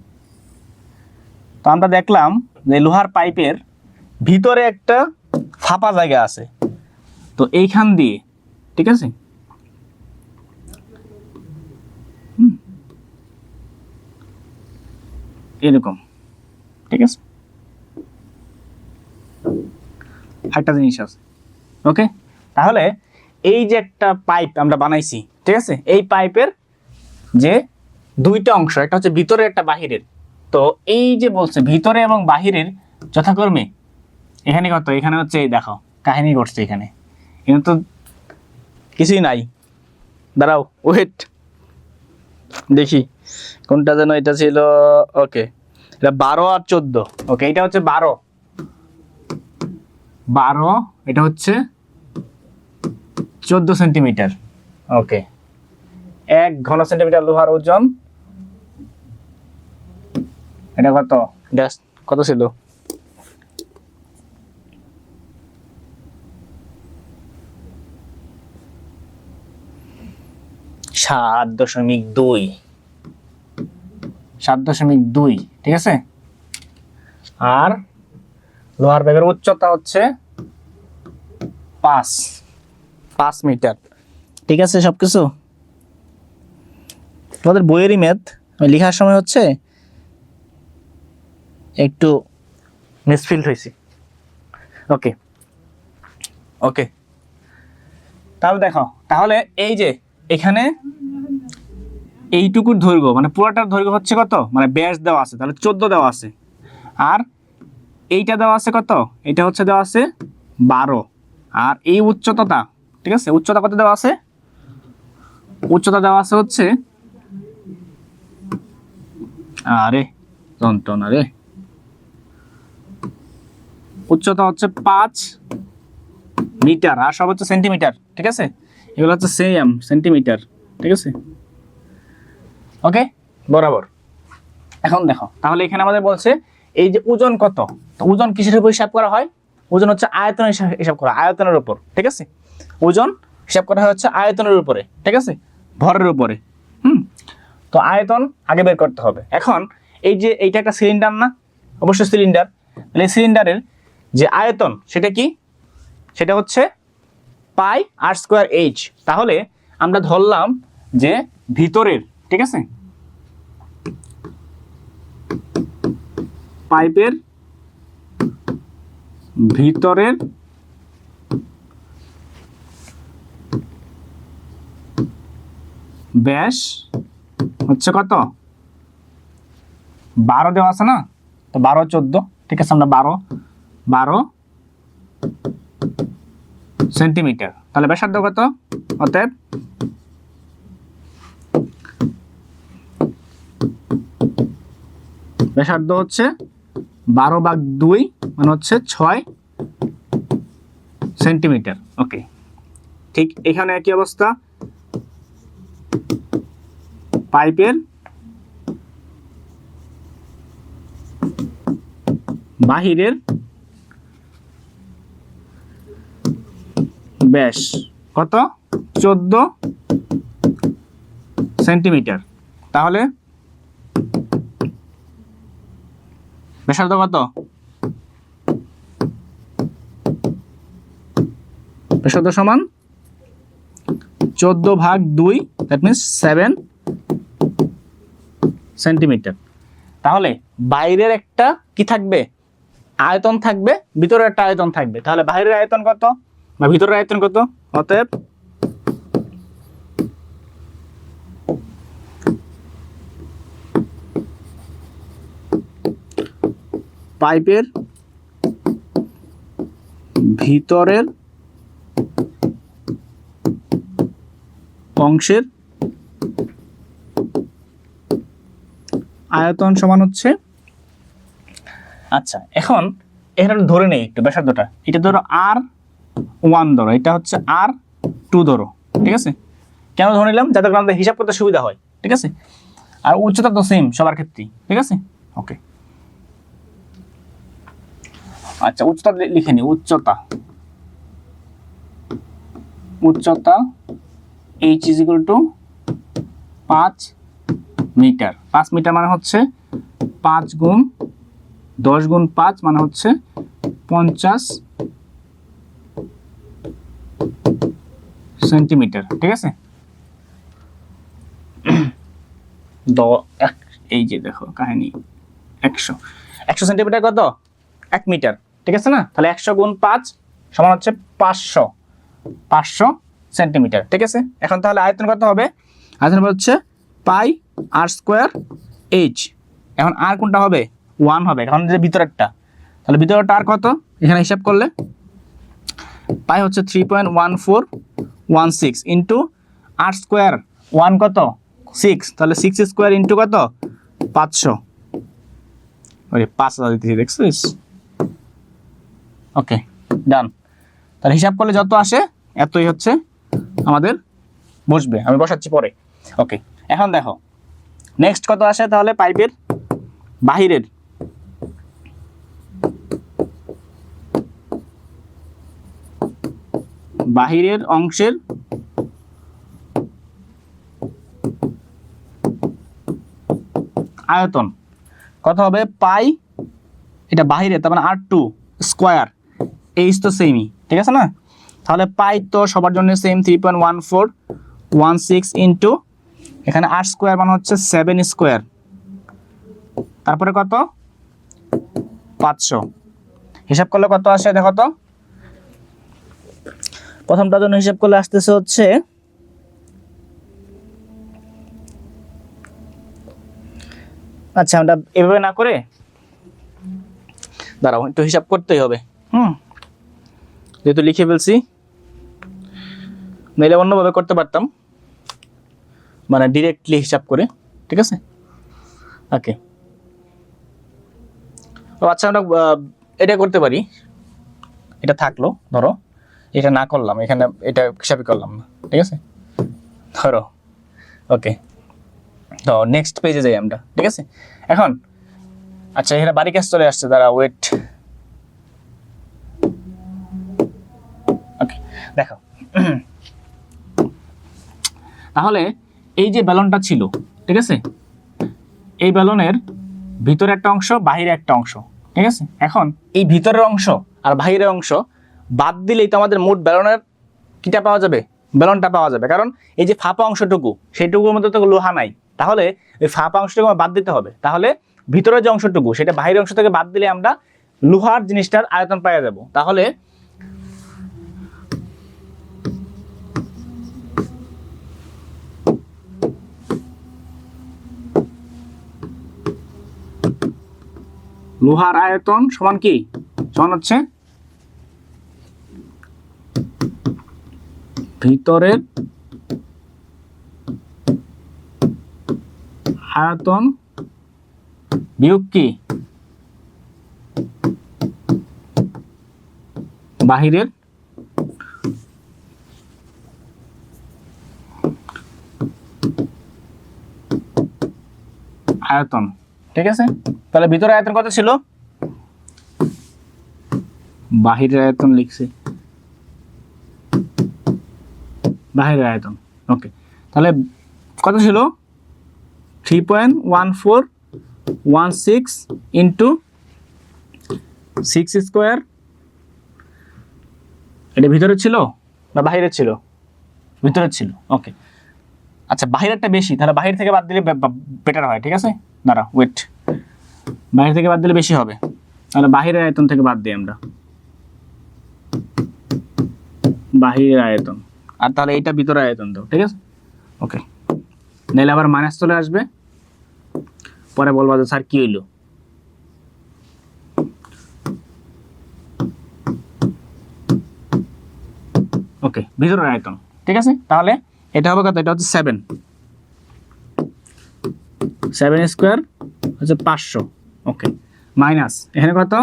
তো আমরা দেখলাম যে লোহার পাইপের ভিতরে একটা ফাঁপা জায়গা আছে, তো এইখান দিয়ে, ঠিক আছে, এরকম, ঠিক আছে, একটা জিনিস আছে, ওকে? তাহলে এই যে একটা পাইপ আমরা বানাইছি, ঠিক আছে, এই পাইপের যে দুইটা অংশ, একটা হচ্ছে ভিতরে একটা বাহিরের, তো এই যে বলছে ভিতরে এবং বাহিরের যথাক্রমে এখানে কত, এখানে হচ্ছে এই দেখো কাহিনী করছে, এখানে কিন্তু তো কিছুই নাই, দাঁড়াও ওয়েট দেখি কোনটা যেন এটা ছিল, ওকে এটা 12 আর 14, ওকে এটা হচ্ছে 12, এটা হচ্ছে 14 সেন্টিমিটার, ওকে 1 ঘন সেন্টিমিটার লোহার ওজন, এটা কত, কত ছিল, 7.2, ঠিক আছে? আর লোহার পাইপের উচ্চতা হচ্ছে 5 মিটার, ঠিক আছে? সবকিছু তোমাদের বইয়েরই ম্যাথ, আমি লেখার সময় হচ্ছে একটু মিসফিল্ড হয়েছি, ওকে ওকে। তাহলে দেখো, তাহলে এই যে এখানে এইটুকুর দৈর্ঘ্য মানে পুরোটার দৈর্ঘ্য হচ্ছে কত, মানে ব্যাস দেওয়া আছে, তাহলে 14 দেওয়া আছে, আর এইটা দেওয়া আছে কত, এটা হচ্ছে দেওয়া আছে 12, আর এই উচ্চতাটা, ঠিক আছে, উচ্চতা কত দেওয়া আছে, উচ্চতা দেওয়া আছে হচ্ছে, আরে যন্ত্রণা রে, উচ্চতা হচ্ছে 5 মিটার, আর সব হচ্ছে সেন্টিমিটার, ঠিক আছে? এগুলো হচ্ছে সেম সেন্টিমিটার, ঠিক আছে, ওকে বরাবর। এখন দেখো, তাহলে এখানে আমাদের বলছে এই যে ওজন কত, তো ওজন কিসের উপর হিসাব করা হয়, ওজন হচ্ছে আয়তনের হিসাব করা, আয়তনের উপর, ঠিক আছে? ওজন হিসাব করা হয় হচ্ছে আয়তনের উপরে, ঠিক আছে, ভরের উপরে। তো আয়তন আগে বের করতে হবে। এখন এই যে এইটা একটা সিলিন্ডার না, অবশ্যই সিলিন্ডার, তাহলে এই সিলিন্ডারের যে আয়তন সেটা কি, সেটা হচ্ছে পাই আর স্কোয়ার এইচ। তাহলে আমরা ধরলাম যে ভিতরের, ঠিক আছে, পাইপের ভিতরের ব্যাস হচ্ছে কত, 12 দেওয়া আছে না, তো 12 14, ঠিক আছে, আমরা 12 সেন্টিমিটার, তাহলে ব্যাসার্ধ কত, অতএব ব্যাসার্ধ হচ্ছে 12/2 মানে হচ্ছে 6 সেন্টিমিটার, ওকে। ঠিক এখানে একই অবস্থা, পাইপের বাহিরের ব্যাস কত, 14 সেন্টিমিটার, তাহলে ব্যাসার্ধ কত, ব্যাসার্ধ সমান 14/2, দ্যাট মিনস 7 সেন্টিমিটার। তাহলে বাইরের একটা কি থাকবে, আয়তন থাকবে, ভিতরে একটা আয়তন থাকবে, তাহলে বাইরের আয়তন কত বা ভিতরের আয়তন কত, অতএব পাইপের ভিতরের অংশের আয়তন সমান হচ্ছে, আচ্ছা এখন এখানে ধরে নেই একটু ব্যাসার্ধটা, এটা ধরো R1 ধরো, এটা হচ্ছে R2 ধরো, ঠিক আছে? কেন ধরে নিলাম, যাতে আমাদের হিসাব করতে সুবিধা হয়, ঠিক আছে? আর উচ্চতা তো সেম সবার ক্ষেত্রেই, ঠিক আছে। ওকে, আচ্ছা উচ্চতা লিখে নি। উচ্চতা h is equal to 5 metre. 5 metre মানে হচ্ছে 5 গুণ 10 গুণ 5 মানে হচ্ছে 50 সেন্টিমিটার, ঠিক আছে। এই যে দেখো কাহিনী, 100 সেন্টিমিটার কত? 1 মিটার, ঠিক আছে না? তাহলে 100 গুণ 5 সমান হচ্ছে 500 সেন্টিমিটার, ঠিক আছে। এখন তাহলে আয়তন কত হবে? আয়তন হচ্ছে পাই আর স্কোয়ার এইচ। এখন আর কোনটা হবে? 1 হবে, এখন যে ভিতরেরটা, তাহলে ভিতরেরটা আর কত এখানে হিসাব করলে? পাই হচ্ছে 3.1416 ইন্টু আর স্কোয়ার 1 কত? 6, তাহলে 6 স্কোয়ার ইন্টু কত? 500। ওরে 5000 দিতেছি, দেখছিস? ওকে ডান। তাহলে হিসাব করলে যত আসে এতই হচ্ছে আমাদের বসবে, আমি বসাচ্ছি পরে। ওকে, এখন দেখো নেক্সট কত আসে তাহলে পাইপের বাহিরের অংশের আয়তন কত হবে? পাই, এটা বাহিরে, তার মানে R2 স্কোয়ার, এইচ তো সেমই, ঠিক আছে না? তাহলে পাই তো সবার জন্য সেম 3.1416 ইন্টু এখানে আর স্কোয়ার মানে হচ্ছে 7 স্কোয়ার, তারপরে কত? 500। হিসাব করলে কত আসে দেখো তো? প্রথমটার জন্য হিসাব করলে আসতেছে হচ্ছে আচ্ছা আমরা এভাবে না করে দাঁড়াও, একটু হিসাব করতেই হবে, যেহেতু লিখে ফেলছি, নাইলে অন্যভাবে করতে পারতাম, মানে ডিরেক্টলি হিসাব করে, ঠিক আছে। ওকে, ও আচ্ছা আমরা এটা করতে পারি, এটা থাকলো, ধরো এটা না করলাম, এখানে এটা হিসাবই করলাম না, ঠিক আছে। ধরো ওকে, তো নেক্সট পেজে যাই আমরা, ঠিক আছে। এখন আচ্ছা এখানে বাড়ি কাজ চলে আসছে, দাঁড়া ওয়েট। ওকে দেখো, তাহলে এই যে ব্যালনটা ছিল, ঠিক আছে, এই ব্যালনের ভিতরে একটা অংশ, বাহিরে একটা অংশ, ঠিক আছে। এখন এই ভিতরের অংশ আর বাহিরের অংশ বাদ দিলেই তো আমাদের মোট ব্যালনের কিটা পাওয়া যাবে? ব্যালনটা পাওয়া যাবে, কারণ এই যে ফাঁপা অংশটুকু, সেইটুকুর মধ্যে তো লোহা নাই, তাহলে এই ফাঁপা অংশটুকু বাদ দিতে হবে। তাহলে ভিতরের যে অংশটুকু সেটা বাহিরের অংশ থেকে বাদ দিলে আমরা লোহার জিনিসটার আয়তন পাওয়া যাব। তাহলে লোহার আয়তন সমান কি? সমান হচ্ছে ভিতরের আয়তন বিয়োগ কি? বাহিরের আয়তন, ঠিক আছে। তাহলে ভিতরের আয়তন কত ছিল? বাহিরের আয়তন লিখছি, বাহিরের আয়তন। ওকে, তাহলে কত ছিল? 3.1416 ইন্টু 6 স্কোয়ার। এটা ভিতরে ছিল না বাহিরে ছিল? ভিতরে ছিল। ওকে, আচ্ছা বাহিরেরটা বেশি, তাহলে বাহির থেকে বাদ দিলে বেটার হয়, ঠিক আছে। দাঁড়া ওয়েট, বাহির থেকে বাদ দিলে বেশি হবে, তাহলে বাহিরের আয়তন থেকে বাদ দিই আমরা, বাহিরের আয়তন, আর তাহলে এইটা ভিতরের আয়তন দাও, ঠিক আছে। ওকে, নাহলে আবার মাইনাস চলে আসবে, পরে বলবা যে স্যার কি হইলো। ওকে, ভিতরের আয়তন, ঠিক আছে। তাহলে এটা হবে কত? এটা হচ্ছে 7 স্কোয়ার হচ্ছে 500। ওকে, মাইনাস এখানে কত?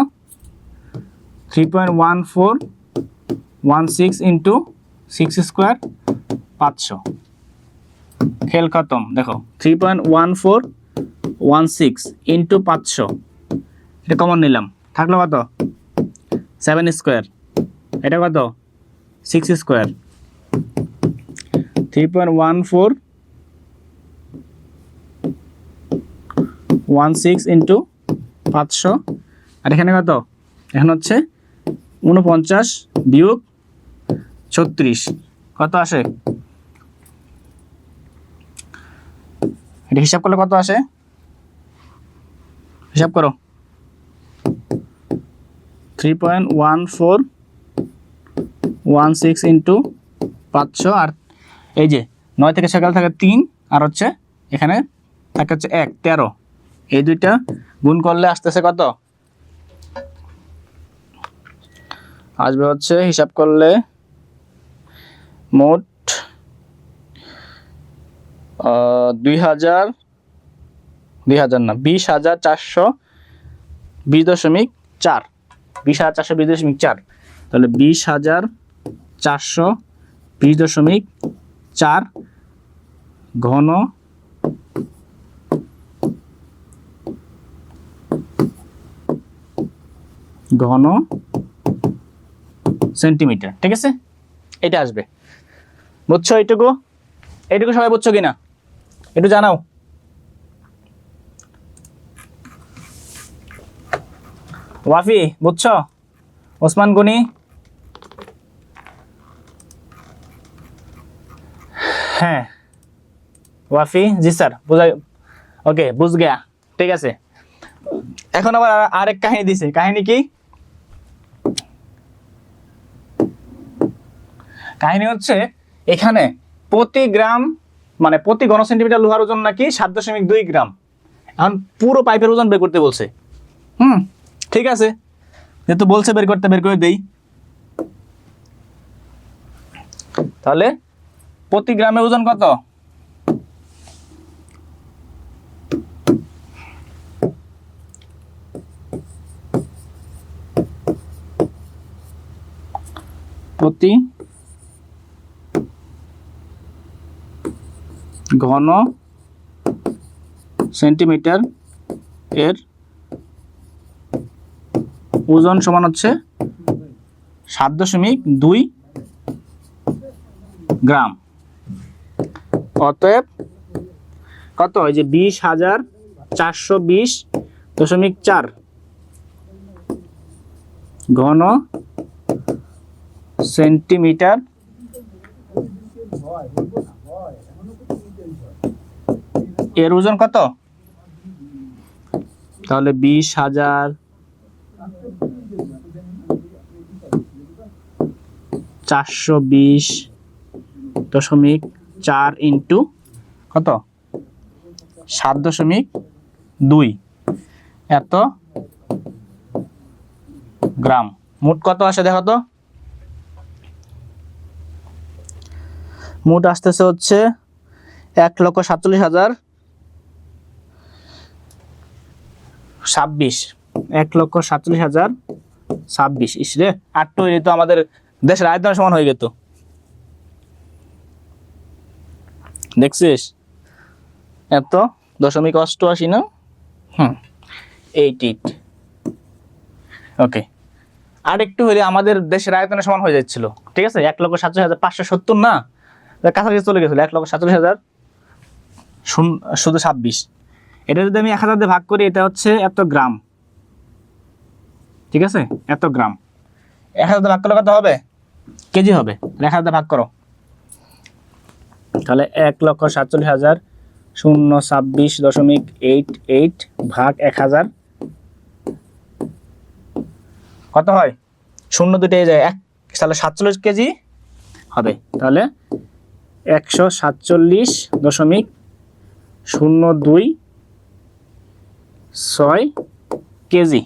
3.1416 ইন্টু 6 স্কোয়ার 500, খেল খতম। দেখো 3.1416 ইন্টু 500, এটা কমন নিলাম, থাকলো কত 7 স্কোয়ার, এটা কত 6 স্কোয়ার। 3.1416 ইন্টু 500, আর এখানে কত, এখন হচ্ছে 49 বিয়োগ 36, কত আসে, এটা হিসাব করলে কত আসে, হিসাব করো। 3.1416 ইন্টু 500, আর এই যে 9 থেকে সকাল থাকে 3, আর হচ্ছে এখানে থাকে হচ্ছে 1, 13, এই দুইটা গুণ করলে আসতেছে কত, আসবে হচ্ছে হিসাব করলে মোট 2000 না 20,420.4, 20,420.4, তাহলে 20,420.4 ঘন সেন্টিমিটার, ঠিক আছে, এটা আসবে। বুঝছো এইটুকু? এইটুকু সবাই বুঝছো কিনা একটু জানাও। ওয়াফি বুঝছো? ওসমান গনি? হ্যাঁ ওয়াফি, জি স্যার বুঝা, ওকে বুঝ গেয়া, ঠিক আছে। এখন আবার আরেক কাহিনী দিছে, কাহিনী কি, কাহিনী হচ্ছে এখানে প্রতি গ্রাম মানে প্রতি ঘন সেন্টিমিটার লোহার ওজন নাকি 7.2 গ্রাম। এখন পুরো পাইপের ওজন বের করতে বলছে। ঠিক আছে, যেহেতু বলছে বের করতে, বের করে দেই। তাহলে প্রতি গ্রামের ওজন কত, প্রতি ঘন সেন্টিমিটার এর ওজন সমান হচ্ছে 7.2 গ্রাম। অতএব কত হয় যে 20,420.4 ঘন সেন্টিমিটার এর ওজন কত, তাহলে 20,420.4 ইন্টু কত 7.2, এত গ্রাম। মোট কত আসে দেখো তো, মোট আসতেছে হচ্ছে 1,47,026, 1,47,026। ইসরে 8 তৈরি তো আমাদের দেশের আয়তনের সমান হয়ে গেত, দেখছিস, এত 0.88 না, 88, ওকে। আর একটু হলে আমাদের দেশের আয়তনের সমান হয়ে যাচ্ছিল, ঠিক আছে, 1,47,570 না, কাছাকাছি চলে গেছিল 1,47,000 শুধু 26। এটা যদি আমি 1000 দিয়ে ভাগ করি, এটা হচ্ছে এত গ্রাম, ঠিক আছে, এত গ্রাম। 1000 দিয়ে ভাগ করলে কত হবে, কেজি হবে। 1000 দিয়ে ভাগ করো, তাহলে 1,47,026.88 ভাগ 1000 কত হয়, 0 দুটো যায় 1, তাহলে 47 কেজি হবে। তাহলে 147.02 কেজি,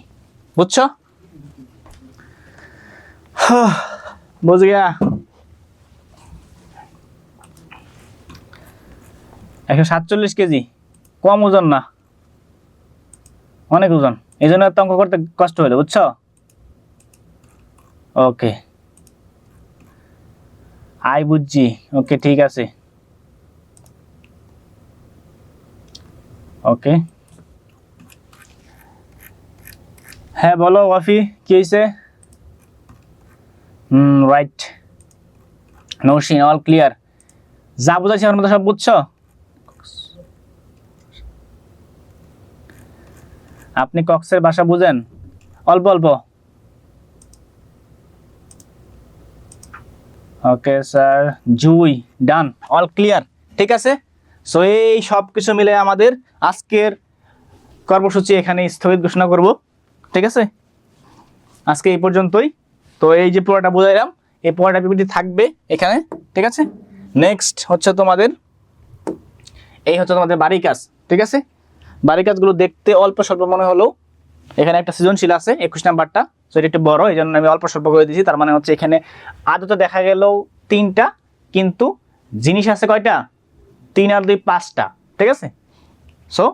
বুঝছো? বুঝ গিয়া, 147 কেজি, কম ওজন না, অনেক ওজন, এই জন্য অঙ্ক করতে কষ্ট হলো, বুঝছো? ওকে বুঝছি, ওকে ঠিক আছে। ওকে, হ্যাঁ বলো ওয়াফি, কি হয়েছে? Right, Naushin all clear. যা বুঝাচ্ছি আমার মধ্যে সব বুঝছো? আপনি কক্সের ভাষা বুঝেন? অল্প অল্প। ওকে স্যার, জুই, ডান, অল ক্লিয়ার। ঠিক আছে, সো এই সব কিছু মিলে আমাদের আজকের কর্মসূচি এখানে স্থগিত ঘোষণা করব। ঠিক আছে, আজকে এই পর্যন্তই। তো এই যে পুরোটা বুঝাইলাম, এই পুরোটা পিপিটি থাকবে এখানে। ঠিক আছে, নেক্সট হচ্ছে তোমাদের এই হচ্ছে তোমাদের বাড়ির কাজ। ঠিক আছে, বাড়ির কাজগুলো দেখতে অল্প স্বল্প মনে হলেও এখানে একটা সৃজনশীল আছে 21 নাম্বারটা, তো এটা একটু বড়, এই জন্য আমি অল্প স্বল্প করে দিয়েছি। তার মানে হচ্ছে এখানে আদতে দেখা গেল 3টা, কিন্তু জিনিস আছে কয়টা? 3 আর 2 5টা। ঠিক আছে, সো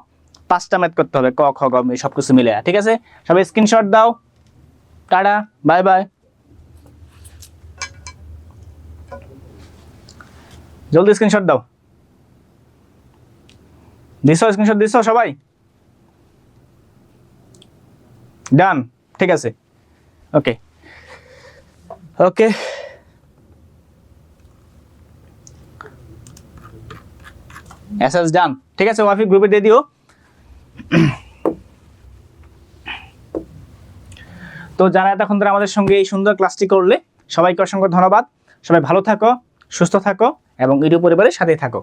5টা ম্যাথ করতে হবে, ক খ গ সব কিছু মিলে। ঠিক আছে, সবাই স্ক্রিনশট দাও। Tata, bye bye. জলদি স্ক্রিনশট দাও। দিছো স্ক্রিনশট দিছো সবাই? ডান, ঠিক আছে, ওকে ওকে। এসএস ডান। ঠিক আছে, ওয়াফি গ্রুপে দিয়ে দিও। তো যারা এতক্ষণ ধরে আমাদের সঙ্গে এই সুন্দর ক্লাসটি করলে, সবাইকে অসংখ্য ধন্যবাদ। সবাই ভালো থাকো, সুস্থ থাকো এবং ইউটিউব পরিবারের সাথেই থাকো।